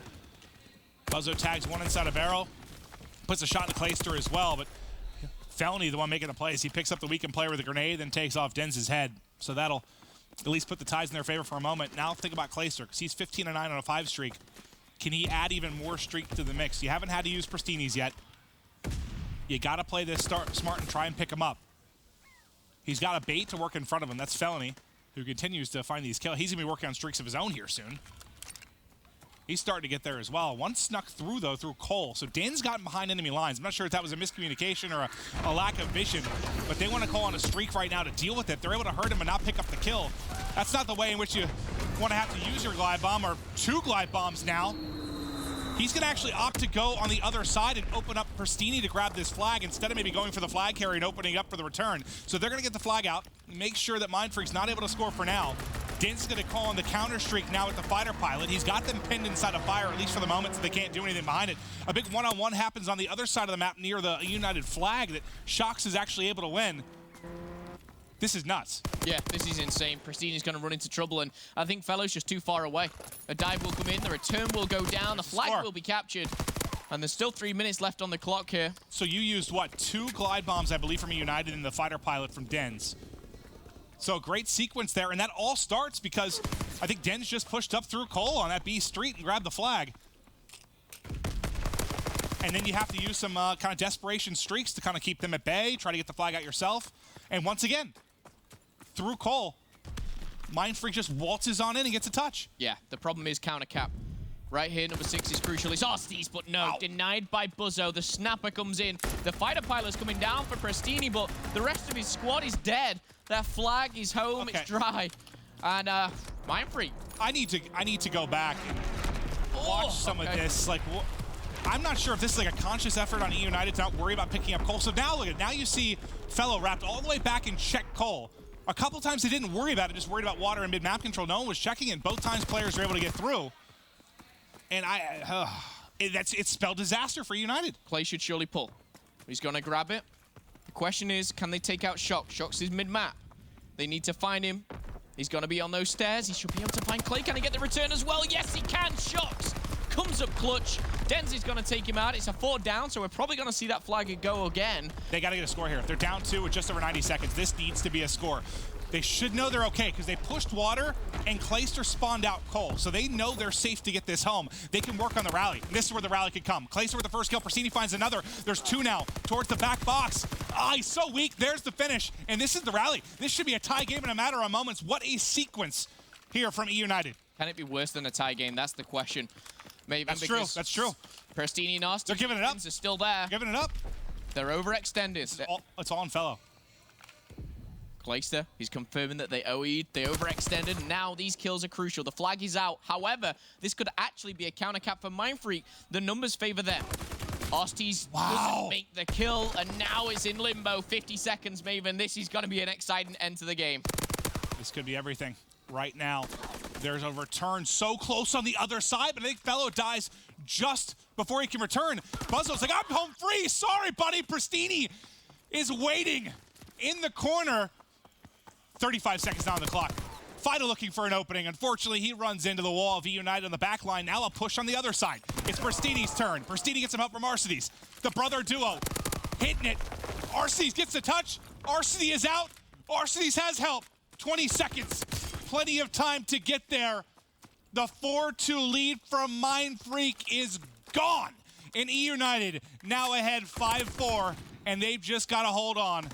Buzzo tags one inside a barrel, puts a shot to Clayster as well, but Felony, the one making the plays, he picks up the weakened player with a grenade, then takes off Dens' head. So that'll at least put the ties in their favor for a moment. Now think about Clayster, because he's 15-9 on a 5 streak. Can he add even more streak to the mix? You haven't had to use Pristini's yet. You got to play this smart and try and pick him up. He's got a bait to work in front of him. That's Felony, who continues to find these kills. He's going to be working on streaks of his own here soon. He's starting to get there as well. One snuck through, though, through Cole. So Dan's gotten behind enemy lines. I'm not sure if that was a miscommunication or a lack of vision, but they want to call on a streak right now to deal with it. They're able to hurt him and not pick up the kill. That's not the way in which you want to have to use your glide bomb, or 2 glide bombs now. He's going to actually opt to go on the other side and open up Pristini to grab this flag instead of maybe going for the flag carry and opening up for the return. So they're going to get the flag out, make sure that Mindfreak's not able to score for now. Din's going to call on the counter streak now with the fighter pilot. He's got them pinned inside a fire, at least for the moment, so they can't do anything behind it. A big one-on-one happens on the other side of the map near the eUnited flag that Shox is actually able to win. This is nuts.
Yeah, this is insane. Pristini's going to run into trouble, and I think Fellow's just too far away. A dive will come in, the return will go down, the flag will be captured, and there's still 3 minutes left on the clock here.
So you used, what, 2 glide bombs, I believe, from eUnited and the fighter pilot from Dens. So a great sequence there, and that all starts because I think Dens just pushed up through Cole on that B street and grabbed the flag. And then you have to use some kind of desperation streaks to kind of keep them at bay, try to get the flag out yourself. And once again, through Cole, Mindfreak just waltzes on in and gets a touch.
Yeah, the problem is counter cap. Right here, number 6 is crucial. It's Osties, but no, denied by Buzzo. The snapper comes in. The fighter pilot's coming down for Pristini, but the rest of his squad is dead. That flag is home, it's dry. And Mindfreak.
I need to go back and watch some of this. Like, I'm not sure if this is like a conscious effort on eUnited to not worry about picking up Cole. So now look at it. Now you see Fellow wrapped all the way back and check Cole. A couple times they didn't worry about it, just worried about water and mid-map control. No one was checking it. Both times players were able to get through. And it's spelled disaster for eUnited.
Clay should surely pull. He's going to grab it. The question is, can they take out Shox? Shox is mid-map. They need to find him. He's going to be on those stairs. He should be able to find Clay. Can he get the return as well? Yes, he can. Shox comes up clutch. Dens is going to take him out. It's a 4 down, so we're probably going to see that flag go again.
They got to get a score here. They're down 2 with just over 90 seconds. This needs to be a score. They should know they're okay because they pushed water and Clayster spawned out Cole. So they know they're safe to get this home. They can work on the rally. And this is where the rally could come. Clayster with the first kill. Pristini finds another. There's 2 now towards the back box. He's so weak. There's the finish. And this is the rally. This should be a tie game in a matter of moments. What a sequence here from eUnited.
Can it be worse than a tie game? That's the question. Maybe
That's true. That's true.
Pristini and Austin.
They're giving it up.
Are still there.
Giving it up.
They're overextended.
It's all on Fellow.
Clayster, he's confirming that they OE'd, they overextended, and now these kills are crucial. The flag is out. However, this could actually be a counter cap for Mindfreak. The numbers favor them. Osties doesn't make the kill, and now it's in limbo. 50 seconds, Maven. This is going to be an exciting end to the game.
This could be everything right now. There's a return so close on the other side, but I think Fellow dies just before he can return. Buzzo's like, I'm home free. Sorry, buddy. Pristini is waiting in the corner. 35 seconds down the clock. Fido looking for an opening. Unfortunately, he runs into the wall of eUnited on the back line. Now a push on the other side. It's Bristini's turn. Bristini gets some help from Arcides. The brother duo hitting it. Arcides gets the touch. Arcides is out. Arcides has help. 20 seconds. Plenty of time to get there. The 4-2 lead from Mindfreak is gone. And eUnited now ahead 5-4. And they've just got to hold on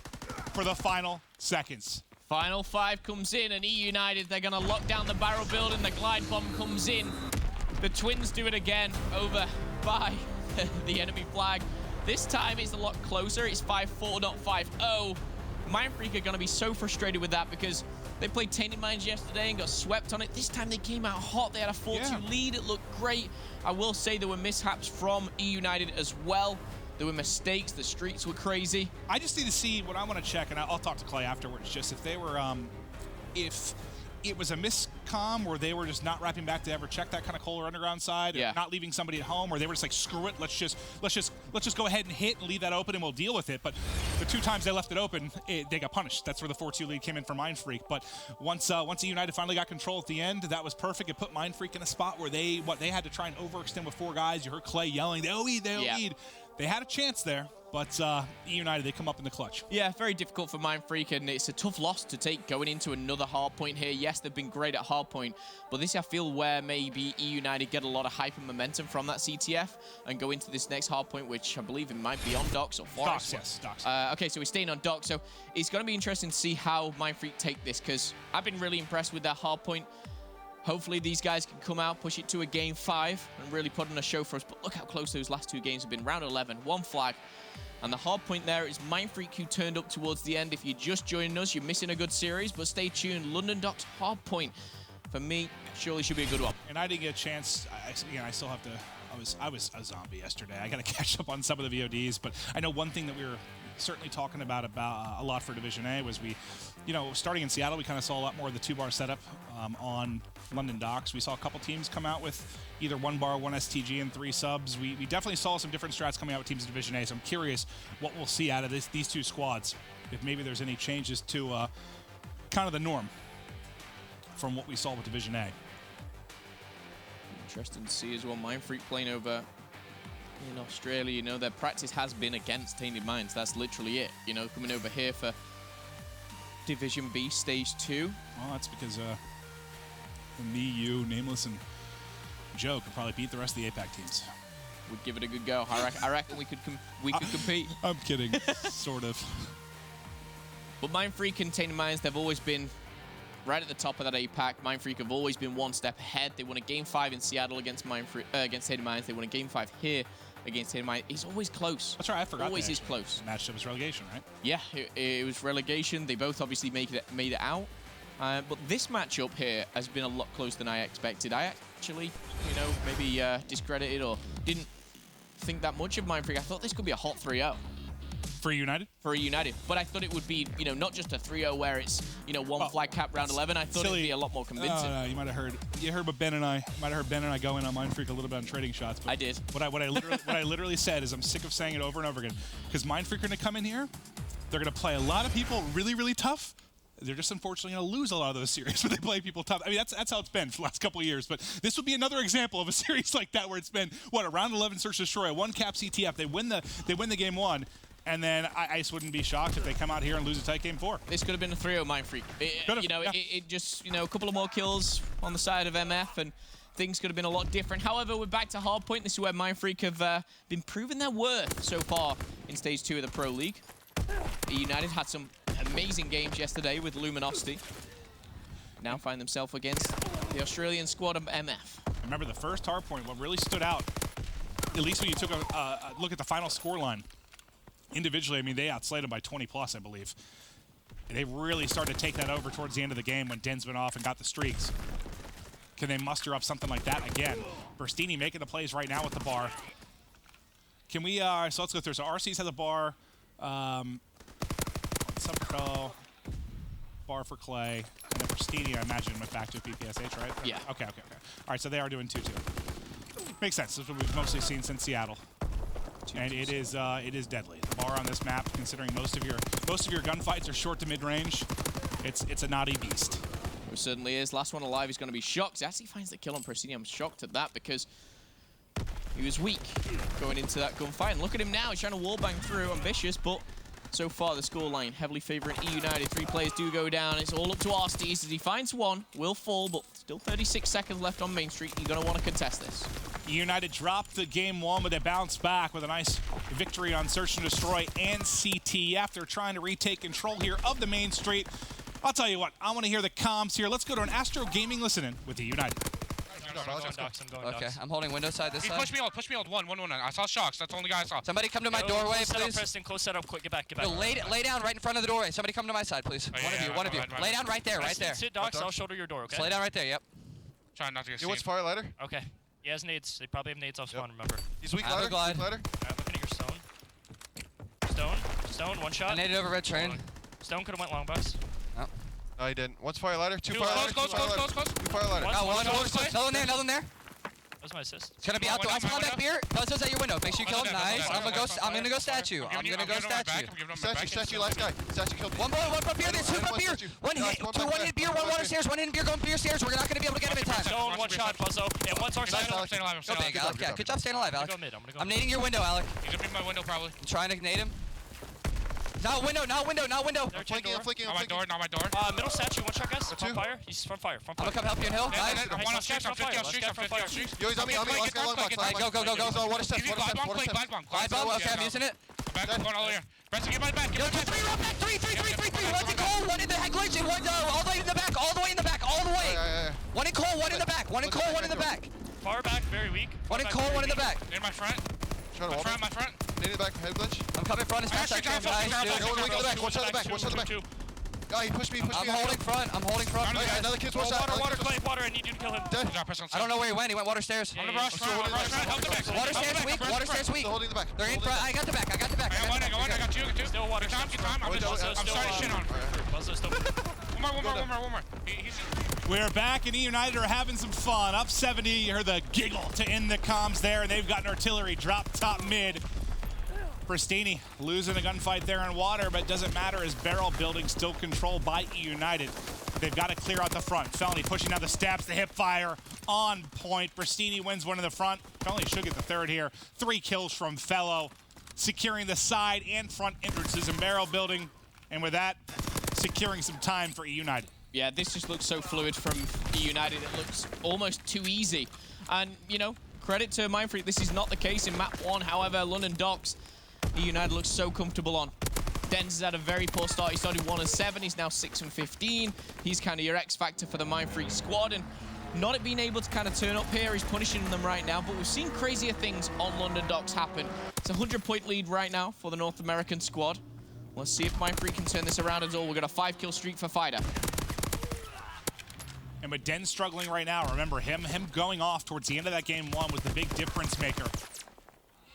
for the final seconds.
Final 5 comes in, and eUnited, they're going to lock down the barrel building. The glide bomb comes in. The Twins do it again over by the enemy flag. This time it's a lot closer. It's 5-4, not 5-0. Mindfreak are going to be so frustrated with that because they played Tainted Minds yesterday and got swept on it. This time they came out hot. They had a 4-2 lead. It looked great. I will say there were mishaps from eUnited as well. There were mistakes. The streaks were crazy.
I just need to see what I want to check, and I'll talk to Clay afterwards, just if they were, if it was a miscom where they were just not wrapping back to ever check that kind of Kohler Underground side, and not leaving somebody at home, or they were just like, screw it, let's just go ahead and hit and leave that open and we'll deal with it. But the 2 times they left it open, they got punished. That's where the 4-2 lead came in for Mindfreak. But once eUnited finally got control at the end, that was perfect. It put Mindfreak in a spot where they had to try and overextend with 4 guys. You heard Clay yelling, they'll lead. They had a chance there, but eUnited, they come up in the clutch.
Yeah, very difficult for Mindfreak, and it's a tough loss to take going into another hardpoint here. Yes, they've been great at hardpoint, but this I feel where maybe eUnited get a lot of hype and momentum from that CTF and go into this next hardpoint, which I believe it might be on docks or forest.
Docks, yes, docks.
Okay, so we're staying on docks, so it's going to be interesting to see how Mindfreak take this, because I've been really impressed with their hardpoint. Hopefully these guys can come out, push it to a game 5, and really put on a show for us. But look how close those last 2 games have been. Round 11, 1 flag. And the hard point there is Mindfreak, who turned up towards the end. If you're just joining us, you're missing a good series, but stay tuned. London Docks hard point, for me, surely should be a good one.
And I didn't get a chance. I still have to. I was a zombie yesterday. I got to catch up on some of the VODs, but I know one thing that we were certainly talking about a lot for Division A was we, starting in Seattle, we kind of saw a lot more of the 2-bar setup on London Docks. We saw a couple teams come out with either 1 bar, 1 STG, and 3 subs. We definitely saw some different strats coming out with teams in Division A, so I'm curious what we'll see out of these 2 squads, if maybe there's any changes to kind of the norm from what we saw with Division A.
Interesting to see as well. Mindfreak playing over in Australia, their practice has been against Tainted Minds. That's literally it. Coming over here for Division B, Stage 2.
Well, that's because me, you, Nameless, and Joe could probably beat the rest of the APAC teams.
We'd give it a good go. I reckon we could compete.
I'm kidding, sort of.
But Mindfreak and Tainted Minds, they've always been right at the top of that APAC. Mindfreak have always been 1 step ahead. They won a Game 5 in Seattle against Tainted Minds. They won a Game 5 here against Tainted Minds. It's always close.
That's right, I forgot.
Always is close.
Matchup was relegation, right?
Yeah, it was relegation. They both obviously made it out. But this matchup here has been a lot closer than I expected. I actually, maybe discredited or didn't think that much of Mindfreak. I thought this could be a hot 3-0.
For eUnited?
For eUnited. But I thought it would be, not just a 3-0 where it's, 1 flag cap round 11. I thought it'd be a lot more convincing.
No, you might have heard. You heard what Ben and I go in on Mindfreak a little bit on trading shots. But
I did.
What I literally said is I'm sick of saying it over and over again. Because Mindfreak are going to come in here. They're going to play a lot of people really, really tough. They're just unfortunately going to lose a lot of those series where they play people tough. I mean, that's how it's been for the last couple of years. But this would be another example of a series like that where it's been, a round 11 search destroy, a 1 cap CTF. They win the game 1. And then ICE wouldn't be shocked if they come out here and lose a tight game 4.
This could have been a 3-0 Mindfreak. It just, a couple of more kills on the side of MF and things could have been a lot different. However, we're back to hardpoint. This is where Mindfreak have been proving their worth so far in Stage 2 of the Pro League. eUnited had some amazing games yesterday with Luminosity. Now find themselves against the Australian squad of MF.
I remember the first hardpoint, what really stood out, at least when you took a look at the final scoreline, individually, I mean, they outslayed them by 20 plus, I believe. They really started to take that over towards the end of the game when Den's went off and got the streaks. Can they muster up something like that again? Bristini making the plays right now with the bar. Can we, so let's go through. So RC's has a bar, Subco, bar for Clay, and then Bristini, I imagine, went back to a PPSH, right?
Yeah.
Okay. All right, so they are doing 2-2. Makes sense. This is what we've mostly seen since Seattle. And it is deadly. The bar on this map, considering most of your gunfights are short to mid-range, it's a naughty beast.
It certainly is. Last one alive is going to be shocked. He actually finds the kill on Pristini. I'm shocked at that because he was weak going into that gunfight. And look at him now. He's trying to wallbang through. Ambitious, but so far the scoreline heavily favoring eUnited. 3 players do go down. It's all up to Arstes as he finds one. Will fall, but still 36 seconds left on Main Street. You're going to want to contest this.
eUnited dropped the game 1, but they bounced back with a nice victory on Search and Destroy and CT after trying to retake control here of the Main Street. I'll tell you what, I want to hear the comms here. Let's go to an Astro Gaming listen-in with eUnited.
Okay, I'm holding window side this side.
Push me old. One. I saw Shocks. That's the only guy I saw.
Somebody come to my doorway,
close
please.
Setup, Preston, close setup, quick, get back.
Yo, lay down right in front of the doorway. Somebody come to my side, please. One of you. Lay down right there, right there.
Sit, Docs, I'll shoulder your door, okay?
Just lay down right there, yep.
Trying not to get seen.
What's fire ladder?
Okay. He has nades. They probably have nades off spawn, remember.
He's weak
I have a
ladder.
glide.
Weak ladder.
Alright, looking at your stone. Stone, one shot.
I naded over red train.
Stone could've went long box.
Oh.
No, he didn't. One's fire ladder. Two
Close.
fire ladder. Two fire ladder.
One.
Nothing there.
That was my assist.
It's gonna be out the outside back beer. Buzzos at your window. Make sure you kill him. Nice. I'm gonna go statue. I'm gonna go statue.
Statue, last guy. Statue killed me.
One beer. There's 2 front beer. One hit beer. One water stairs. One hit beer. Going beer stairs. We're not gonna be able to get him in time.
Stone, one shot, Buzzo. And one's our side.
I'm staying alive.
Go big, Alec. Yeah, good job staying alive, Alec.
I'm gonna go mid.
I'm nading your window, Alec.
He's gonna be in my window probably.
I'm trying to nade him. Not window.
I'm flanking.
Not my door.
Middle statue, one shot, guys. Front fire. He's front fire.
I'm gonna come help you in hill. Nice.
One on streets. I'm 50 on streets.
Yo, he's on me. Last guy long box.
Alright, go.
He's on water steps.
Glide bomb.
Glide bomb. Okay, I'm using it.
Back, going all the way here. Preston, get my back.
Yo, 3 run back. 3. One's in coal. One in the head glitch. And one's all the way in the back. All the way.
Yeah.
One in coal. One in the back. One in back.
Far back, very weak.
One in coal. One in the back.
In my front.
Trying to wall.
My front.
Needed back. Head glitch.
I'm coming front as fast as I can. Nice,
Go in the back. One shot in the back. Guy, he pushed me.
I'm holding front.
Another kid's one shot.
Water, I need you to kill him.
Dead.
I don't know where he went. He went water stairs.
I'm gonna rush front. Help the back.
Water stairs weak.
Still holding the back.
They're in front. I got the back.
I got two.
Still water.
Good time. I'm starting shit on.
Buzzo still.
One more.
We're back, and eUnited are having some fun. Up 70, you heard the giggle to end the comms there, and they've got an artillery drop top mid. Pristini losing a gunfight there in water, but it doesn't matter as barrel building still controlled by eUnited. They've got to clear out the front. Felony pushing down the steps, the hip fire on point. Pristini wins one in the front. Felony should get the third here. 3 kills from Fellow, securing the side and front entrances in barrel building, and with that, securing some time for eUnited.
Yeah, this just looks so fluid from eUnited. It looks almost too easy. And, you know, credit to Mindfreak, this is not the case in map 1. However, London Docks, eUnited looks so comfortable on. Denz has had a very poor start. He started 1-7. He's now 6-15. He's kind of your X factor for the Mindfreak squad. And not being able to kind of turn up here, he's punishing them right now. But we've seen crazier things on London Docks happen. It's a 100-point lead right now for the North American squad. Let's see if Mindfreak can turn this around at all. We've got a 5-kill streak for Fighter.
And with Den struggling right now, remember him going off towards the end of that game 1 was the big difference maker.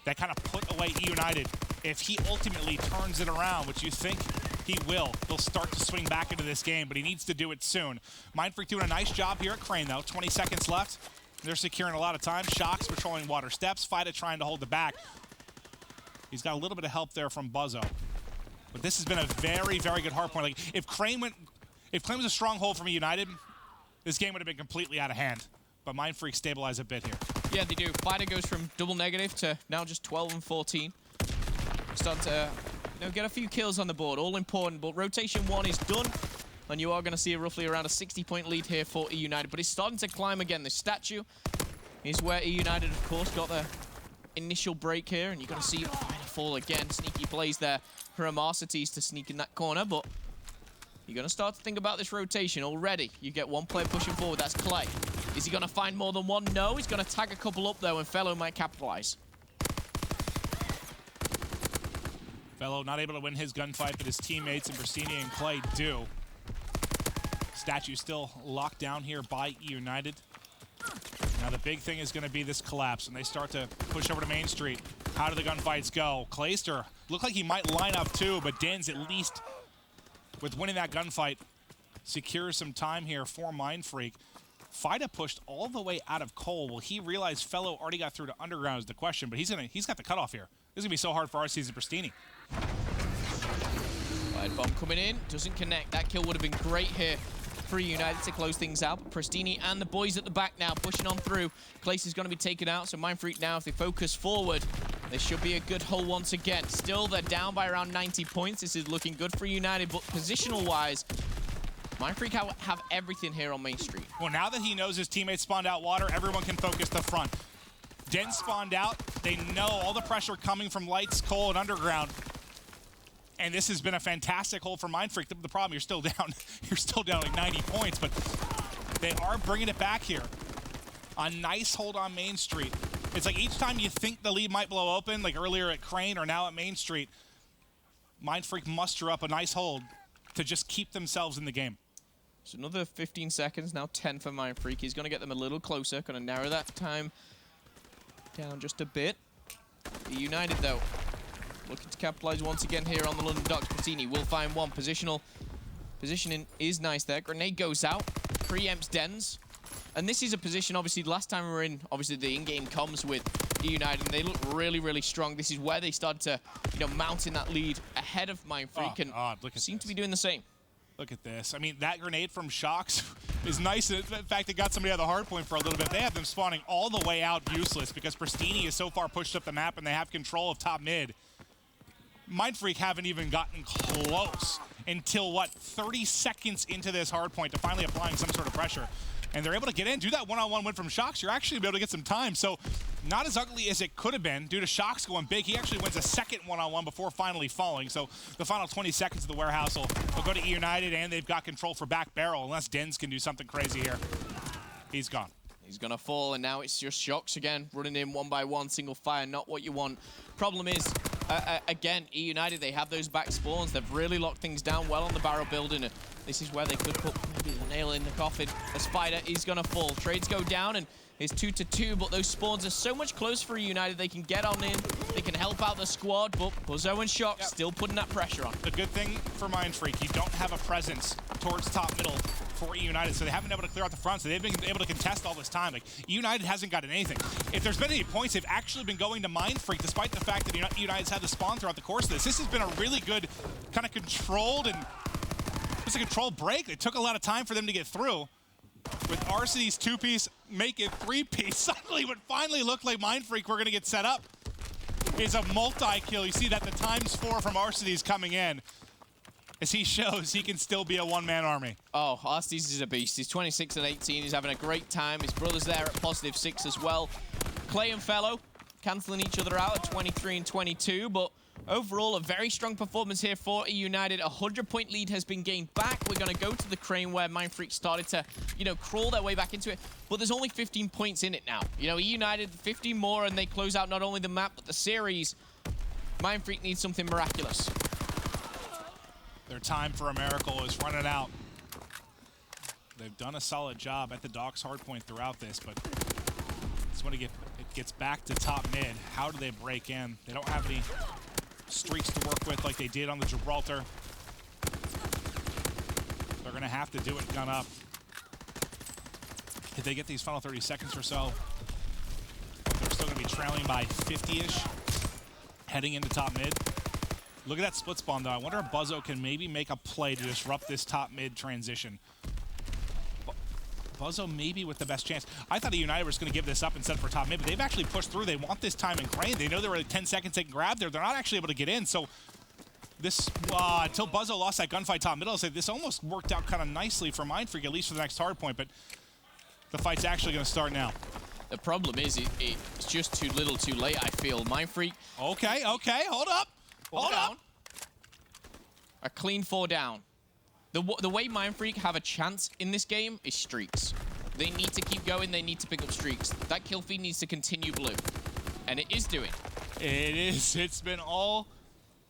That kind of put away eUnited. If he ultimately turns it around, which you think he will, he'll start to swing back into this game, but he needs to do it soon. Mindfreak doing a nice job here at Crane, though. 20 seconds left. They're securing a lot of time. Shocks patrolling water steps. Fida trying to hold the back. He's got a little bit of help there from Buzzo. But this has been a very, very good hardpoint. Like, if Crane was a stronghold from eUnited, this game would have been completely out of hand. But Mindfreak stabilize a bit here.
Yeah, they do. Fighter goes from double negative to now just 12-14. Starting to get a few kills on the board, all important. But rotation 1 is done, and you are going to see roughly around a 60-point lead here for eUnited. But it's starting to climb again. The statue is where eUnited, of course, got their initial break here, and you're going to see Fighter fall again. Sneaky plays there for Amarcities to sneak in that corner, but you're going to start to think about this rotation already. You get one player pushing forward, that's Clay. Is he going to find more than one? No, he's going to tag a couple up, though, and Fellow might capitalize.
Fellow not able to win his gunfight, but his teammates and Pristini and Clay do. Statue still locked down here by eUnited. Now the big thing is going to be this collapse, and they start to push over to Main Street. How do the gunfights go? Clayster looked like he might line up too, but Dan's at least, with winning that gunfight, secures some time here for Mindfreak. FIDA pushed all the way out of Cole. Will he realize Fellow already got through to Underground is the question, but he's got the cutoff here. This is going to be so hard for RCs and Pristini.
Wide bomb coming in, doesn't connect. That kill would have been great here for United to close things out. But Pristini and the boys at the back now pushing on through. Clace is going to be taken out, so Mindfreak now, if they focus forward, this should be a good hole once again. Still, they're down by around 90 points. This is looking good for United, but positional-wise, Mindfreak have everything here on Main Street.
Well, now that he knows his teammates spawned out water, everyone can focus the front. Den spawned out. They know all the pressure coming from Lights, Cole, and Underground. And this has been a fantastic hold for Mindfreak. The problem, you're still down. You're still down like 90 points, but they are bringing it back here. A nice hold on Main Street. It's like each time you think the lead might blow open, like earlier at Crane or now at Main Street, Mindfreak muster up a nice hold to just keep themselves in the game.
So another 15 seconds, now 10 for Mindfreak. He's going to get them a little closer, going to narrow that time down just a bit. United, though, looking to capitalize once again here on the London Docks. Pristini will find one. Positioning is nice there. Grenade goes out, preempts Dens. And this is a position, obviously, last time we were in, obviously, the in-game comms with eUnited, and they look really, really strong. This is where they started to, mount in that lead ahead of Mindfreak, and seem to be doing the same.
Look at this. I mean, that grenade from Shox is nice. In fact, it got somebody out of the hard point for a little bit. They have them spawning all the way out useless because Pristini is so far pushed up the map and they have control of top mid. Mindfreak haven't even gotten close until, 30 seconds into this hard point to finally applying some sort of pressure. And they're able to get in, do that one-on-one win from Shox. You're actually able to get some time. So not as ugly as it could have been due to Shox going big. He actually wins a second one-on-one before finally falling. So the final 20 seconds of the warehouse will go to eUnited, and they've got control for back barrel unless Dens can do something crazy here. He's gone.
He's going to fall, and now it's just Shox again, running in one by one, single fire, not what you want. Problem is, again, eUnited, they have those back spawns. They've really locked things down well on the barrel building. This is where they could put maybe a nail in the coffin. The Spider is going to fall. Trades go down, and it's 2-2, but those spawns are so much closer for United. They can get on in, they can help out the squad, but Buzzo and Shox still putting that pressure on.
The good thing for Mindfreak, you don't have a presence towards top middle for United, so they haven't been able to clear out the front, so they've been able to contest all this time. Like, United hasn't gotten anything. If there's been any points, they've actually been going to Mindfreak, despite the fact that United's had the spawn throughout the course of this. This has been a really good, kind of controlled and just a controlled break. It took a lot of time for them to get through. With RCD's two-piece, make it three-piece. Suddenly, what finally looked like Mindfreak were going to get set up is a multi-kill. You see that the ×4 from RCD's coming in. As he shows, he can still be a one-man army.
Oh, Arcedes is a beast. He's 26 and 18. He's having a great time. His brother's there at +6 as well. Clay and Fellow cancelling each other out at 23 and 22, but overall, a very strong performance here for eUnited. A 100-point lead has been gained back. We're going to go to the Crane where Mindfreak started to, crawl their way back into it. But there's only 15 points in it now. eUnited, 15 more, and they close out not only the map, but the series. Mindfreak needs something miraculous.
Their time for a miracle is running out. They've done a solid job at the Docks hardpoint throughout this, but it's when it gets back to top mid. How do they break in? They don't have any streaks to work with like they did on the Gibraltar. They're going to have to do it gun up. If they get these final 30 seconds or so, they're still going to be trailing by 50-ish, heading into top mid. Look at that split spawn, though. I wonder if Buzzo can maybe make a play to disrupt this top mid transition. Buzzo maybe with the best chance. I thought eUnited was going to give this up and set for top mid, but they've actually pushed through. They want this time in Crane. They know there were 10 seconds they can grab there. They're not actually able to get in. So this, until Buzzo lost that gunfight top middle, I'll say this almost worked out kind of nicely for Mindfreak, at least for the next hard point, but the fight's actually going to start now.
The problem is it's just too little too late, I feel. Mindfreak.
Okay, hold up. Hold up.
A clean 4 down. The way Mindfreak have a chance in this game is streaks. They need to keep going. They need to pick up streaks. That kill feed needs to continue blue. And it is doing.
It is. It's been all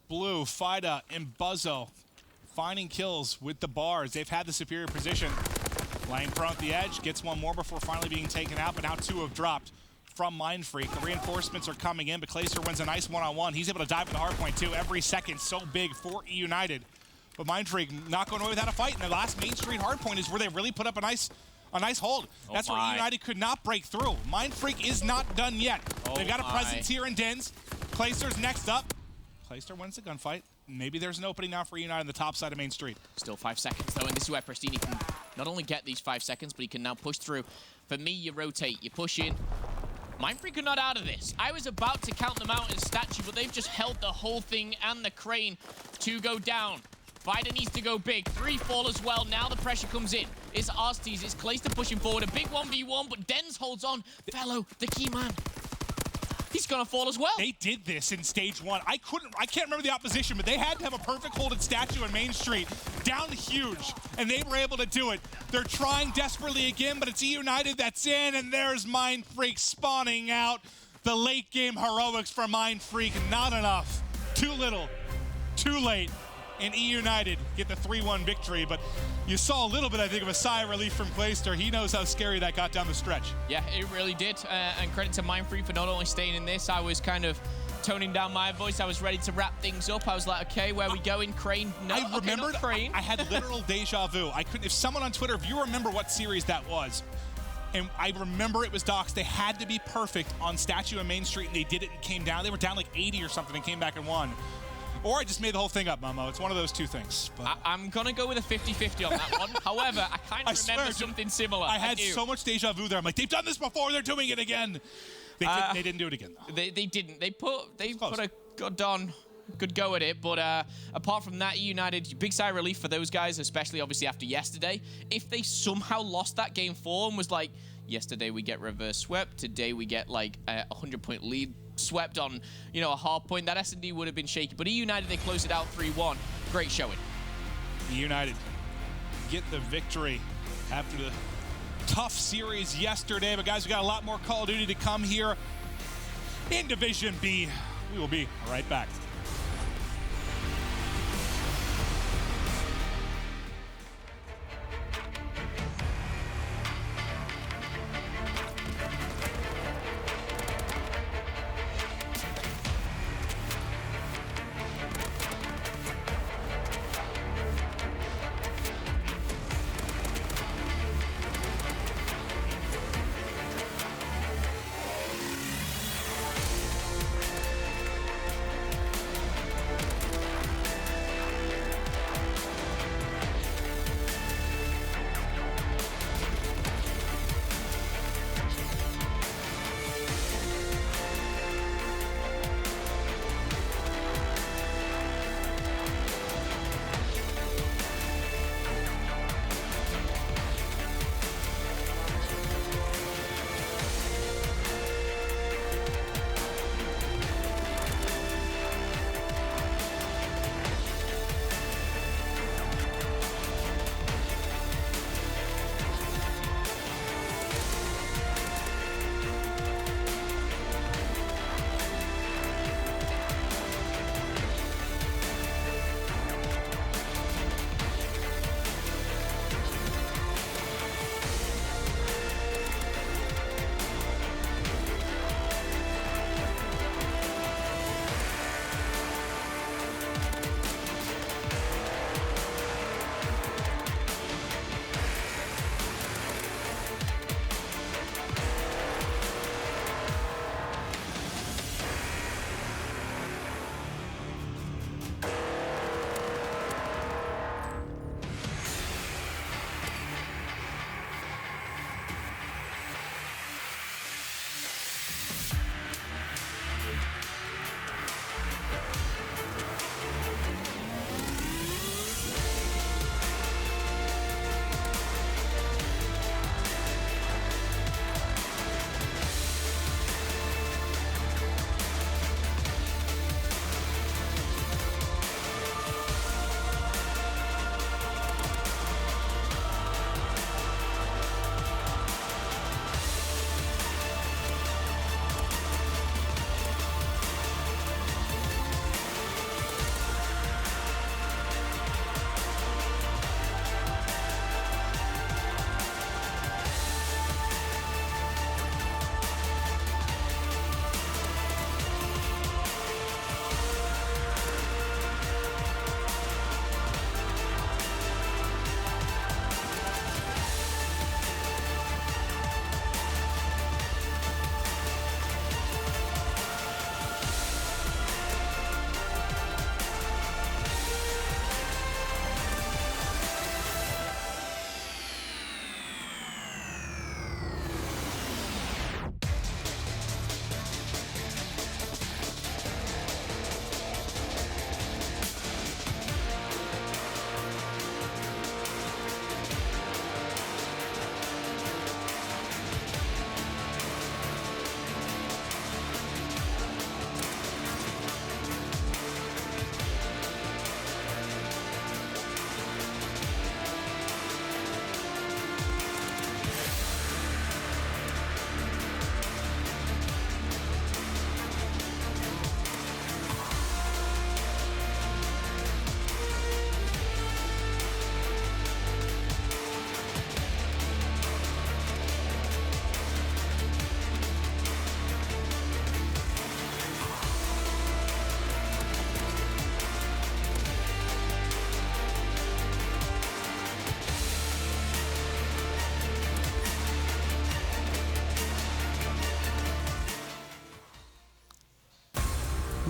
blue. FIDA and Buzzo finding kills with the bars. They've had the superior position. Playing front the edge. Gets one more before finally being taken out, but now 2 have dropped from Mindfreak. The reinforcements are coming in, but Clacer wins a nice one-on-one. He's able to dive at the hard point, too. Every second so big for eUnited. But Mindfreak not going away without a fight. And the last Main Street hard point is where they really put up a nice A nice hold.
Oh
That's where
my.
eUnited could not break through. Mindfreak is not done yet.
Oh
They've got a
my.
presence here in Dens. Clayster's next up. Clayster wins the gunfight. Maybe there's an opening now for eUnited on the top side of Main Street.
Still 5 seconds, though, and this is where Pristini can not only get these 5 seconds, but he can now push through. For me, you rotate, you push in. Mindfreak are not out of this. I was about to count them out as statue, but they've just held the whole thing and the crane to go down. Fighter needs to go big. 3 fall as well. Now the pressure comes in. It's Arstes, it's Clayster pushing forward. A big 1v1, but Dens holds on. Fellow, the key man. He's gonna fall as well.
They did this in stage 1. I can't remember the opposition, but they had to have a perfect hold at statue on Main Street. Down huge, and they were able to do it. They're trying desperately again, but it's eUnited that's in, and there's Mindfreak spawning out. The late game heroics for Mindfreak, not enough. Too little, too late. And eUnited get the 3-1 victory, but you saw a little bit, I think, of a sigh of relief from Clayster. He knows how scary that got down the stretch.
Yeah, it really did. And credit to Mindfreak for not only staying in this. I was kind of toning down my voice. I was ready to wrap things up. I was like, okay, where are we going? Crane? No,
I remembered,
okay, Crane.
I had literal deja vu. I couldn't, if someone on Twitter, if you remember what series that was, and I remember it was Docs, they had to be perfect on Statue and Main Street, and they did it and came down. They were down like 80 or something and came back and won. Or I just made the whole thing up, Momo. It's one of those two things. But
I'm going to go with a 50-50 on that one. However, I kind of remember something similar.
I had so much deja vu there. I'm like, they've done this before. They're doing it again. They didn't do it again, though.
They didn't. They put a good go at it. But apart from that, eUnited, big sigh of relief for those guys, especially obviously after yesterday. If they somehow lost that game 4 and was like, yesterday we get reverse swept, today we get like a 100-point lead swept on, you know, a hard point, that S&D would have been shaky. But eUnited, they close it out 3-1. Great showing.
eUnited get the victory after the tough series yesterday. But guys, we got a lot more Call of Duty to come here in Division B. We will be right back.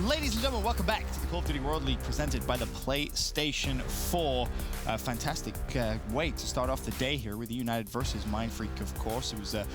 Ladies and gentlemen, welcome back to the Call of Duty World League presented by the PlayStation 4. Fantastic way to start off the day here with eUnited versus Mindfreak, of course. It was a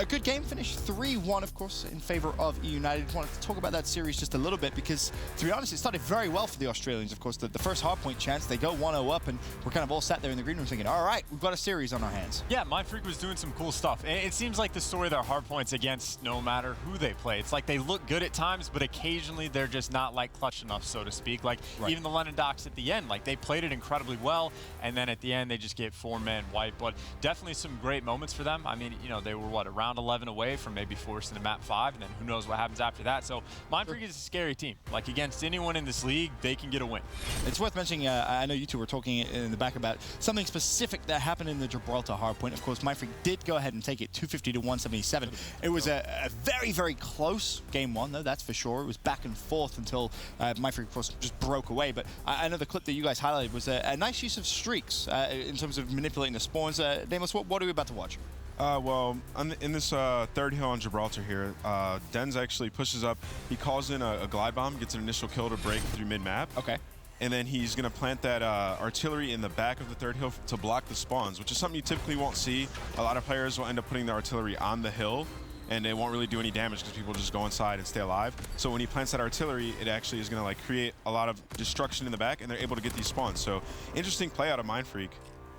good game, finished 3-1, of course, in favor of eUnited. Wanted to talk about that series just a little bit because, to be honest, it started very well for the Australians. Of course, the first hardpoint chance, they go 1-0 up, and we're kind of all sat there in the green room thinking, all right, we've got a series on our hands.
Yeah, Mindfreak was doing some cool stuff. It seems like the story of their hardpoints against no matter who they play. It's like they look good at times, but occasionally they're just not like clutch enough, so to speak. Like even the London Docks at the end, like they played it incredibly well, and then at the end they just get 4-man wipe. But definitely some great moments for them. I mean, you know, they were what, around 11 away from maybe forcing to map 5, and then who knows what happens after that. So Mindfreak is a scary team. Like against anyone in this league, they can get a win.
It's worth mentioning, I know you two were talking in the back about something specific that happened in the Gibraltar hardpoint. Of course, Mindfreak did go ahead and take it 250 to 177. It was a very, very close game one, though, that's for sure. It was back and forth until Mindfreak, of course, just broke away. But I know the clip that you guys highlighted was a nice use of streaks in terms of manipulating the spawns. Nameless, what are we about to watch?
Well, in this third hill on Gibraltar here, Denz actually pushes up. He calls in a glide bomb, gets an initial kill to break through mid-map.
Okay.
And then he's going to plant that artillery in the back of the third hill to block the spawns, which is something you typically won't see. A lot of players will end up putting the artillery on the hill, and it won't really do any damage because people just go inside and stay alive. So when he plants that artillery, it actually is going to like create a lot of destruction in the back, and they're able to get these spawns. So interesting play out of Mindfreak.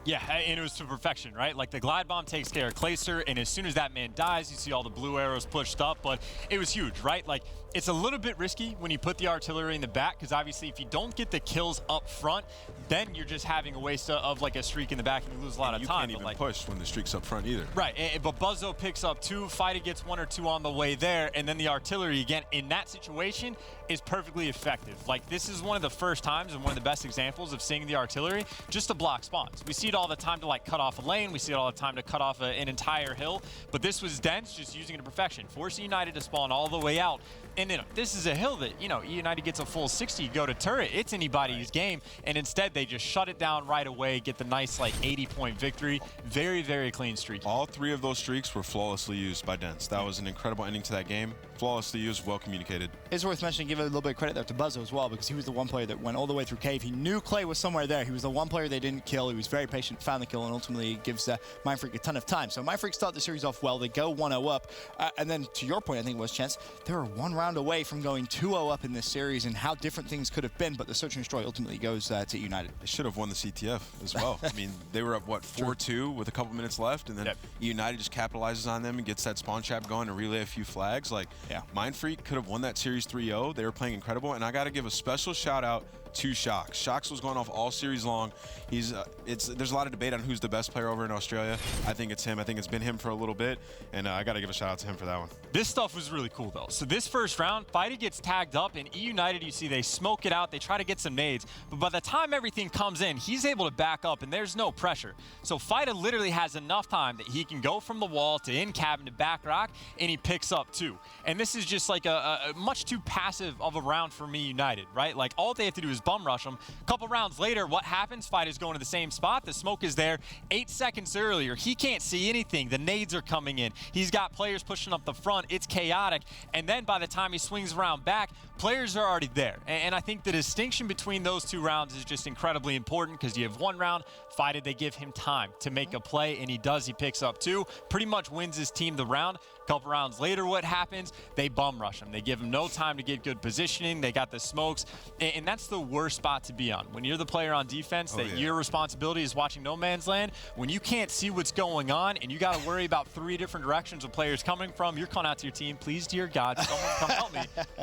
Yeah, and it was to perfection, right? Like the glide bomb takes care of Clayster, and as soon as that man dies, you see all the blue arrows pushed up, but it was huge, right? Like it's a little bit risky when you put the artillery in the back, because obviously if you don't get the kills up front, then you're just having a waste of like a streak in the back, and you lose a lot of time.
You can't even push when the streak's up front either.
Right, but Buzzo picks up 2, Fighter gets 1 or 2 on the way there, and then the artillery, again, in that situation, is perfectly effective. Like, this is one of the first times and one of the best examples of seeing the artillery just to block spawns. We see it all the time to, like, cut off a lane. We see it all the time to cut off an entire hill. But this was Dense, just using it to perfection. Force eUnited to spawn all the way out. And then this is a hill that, you know, eUnited gets a full 60, you go to turret. It's anybody's game. And instead, they just shut it down right away, get the nice, like, 80-point victory. Very, very clean streak.
All 3 of those streaks were flawlessly used by Dense. That was an incredible ending to that game. Flawlessly used, well communicated.
It's worth mentioning, give a little bit of credit there to Buzzo as well, because he was the one player that went all the way through Cave. He knew Clay was somewhere there. He was the one player they didn't kill. He was very patient, found the kill, and ultimately gives Mindfreak a ton of time. So Mindfreak start the series off well. They go 1-0 up. And then to your point, I think it was, Chance, they were 1 round away from going 2-0 up in this series, and how different things could have been, but the search and destroy ultimately goes to eUnited.
They should have won the CTF as well. I mean, they were up, what, 4-2 with a couple minutes left, and then eUnited just capitalizes on them and gets that spawn trap going and relay a few flags. Like, Mindfreak could have won that series 3-0. They were playing incredible, and I got to give a special shout out to Shox. Shox was going off all series long. He's there's a lot of debate on who's the best player over in Australia. I think it's him. I think it's been him for a little bit, and I got to give a shout out to him for that one.
This stuff was really cool, though. So this first round, Fighter gets tagged up, and eUnited, you see, they smoke it out. They try to get some nades, but by the time everything comes in, he's able to back up, and there's no pressure. So Fighter literally has enough time that he can go from the wall to in cabin to back rock, and he picks up 2. And this is just like a much too passive of a round for eUnited, right? Like, all they have to do is bum rush them. A couple rounds later, what happens? Fighter's going to the same spot. The smoke is there. 8 seconds earlier, he can't see anything. The nades are coming in. He's got players pushing up the front. It's chaotic. And then by the time he swings around back, players are already there. And I think the distinction between those 2 rounds is just incredibly important, because you have 1 round, Fighter, they give him time to make a play, and he does. He picks up 2, pretty much wins his team the round. A couple rounds later, what happens? They bum rush him. They give him no time to get good positioning. They got the smokes, and that's the worst spot to be on. When you're the player on defense, your responsibility is watching no man's land. When you can't see what's going on, and you got to worry about 3 different directions of players coming from, you're calling out to your team, please, dear God, someone come help me.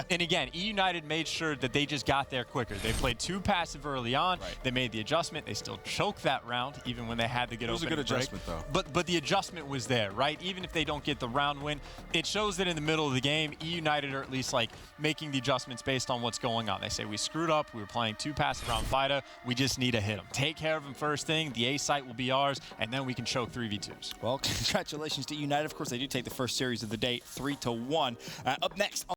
And again, eUnited made sure that they just got there quicker. They played too passive early on. They made the adjustment. They still choked that round, even when they had to get open. It was
a good adjustment, though.
But the adjustment was there, right? Even if they don't get the round win, it shows that in the middle of the game, eUnited are at least like making the adjustments based on what's going on. They say, we screwed up. We were playing too passive around Fighter. We just need to hit them. Take care of them first thing. The A site will be ours, and then we can choke 3v2s.
Well, congratulations to eUnited. Of course, they do take the first series of the day 3-1. Up next.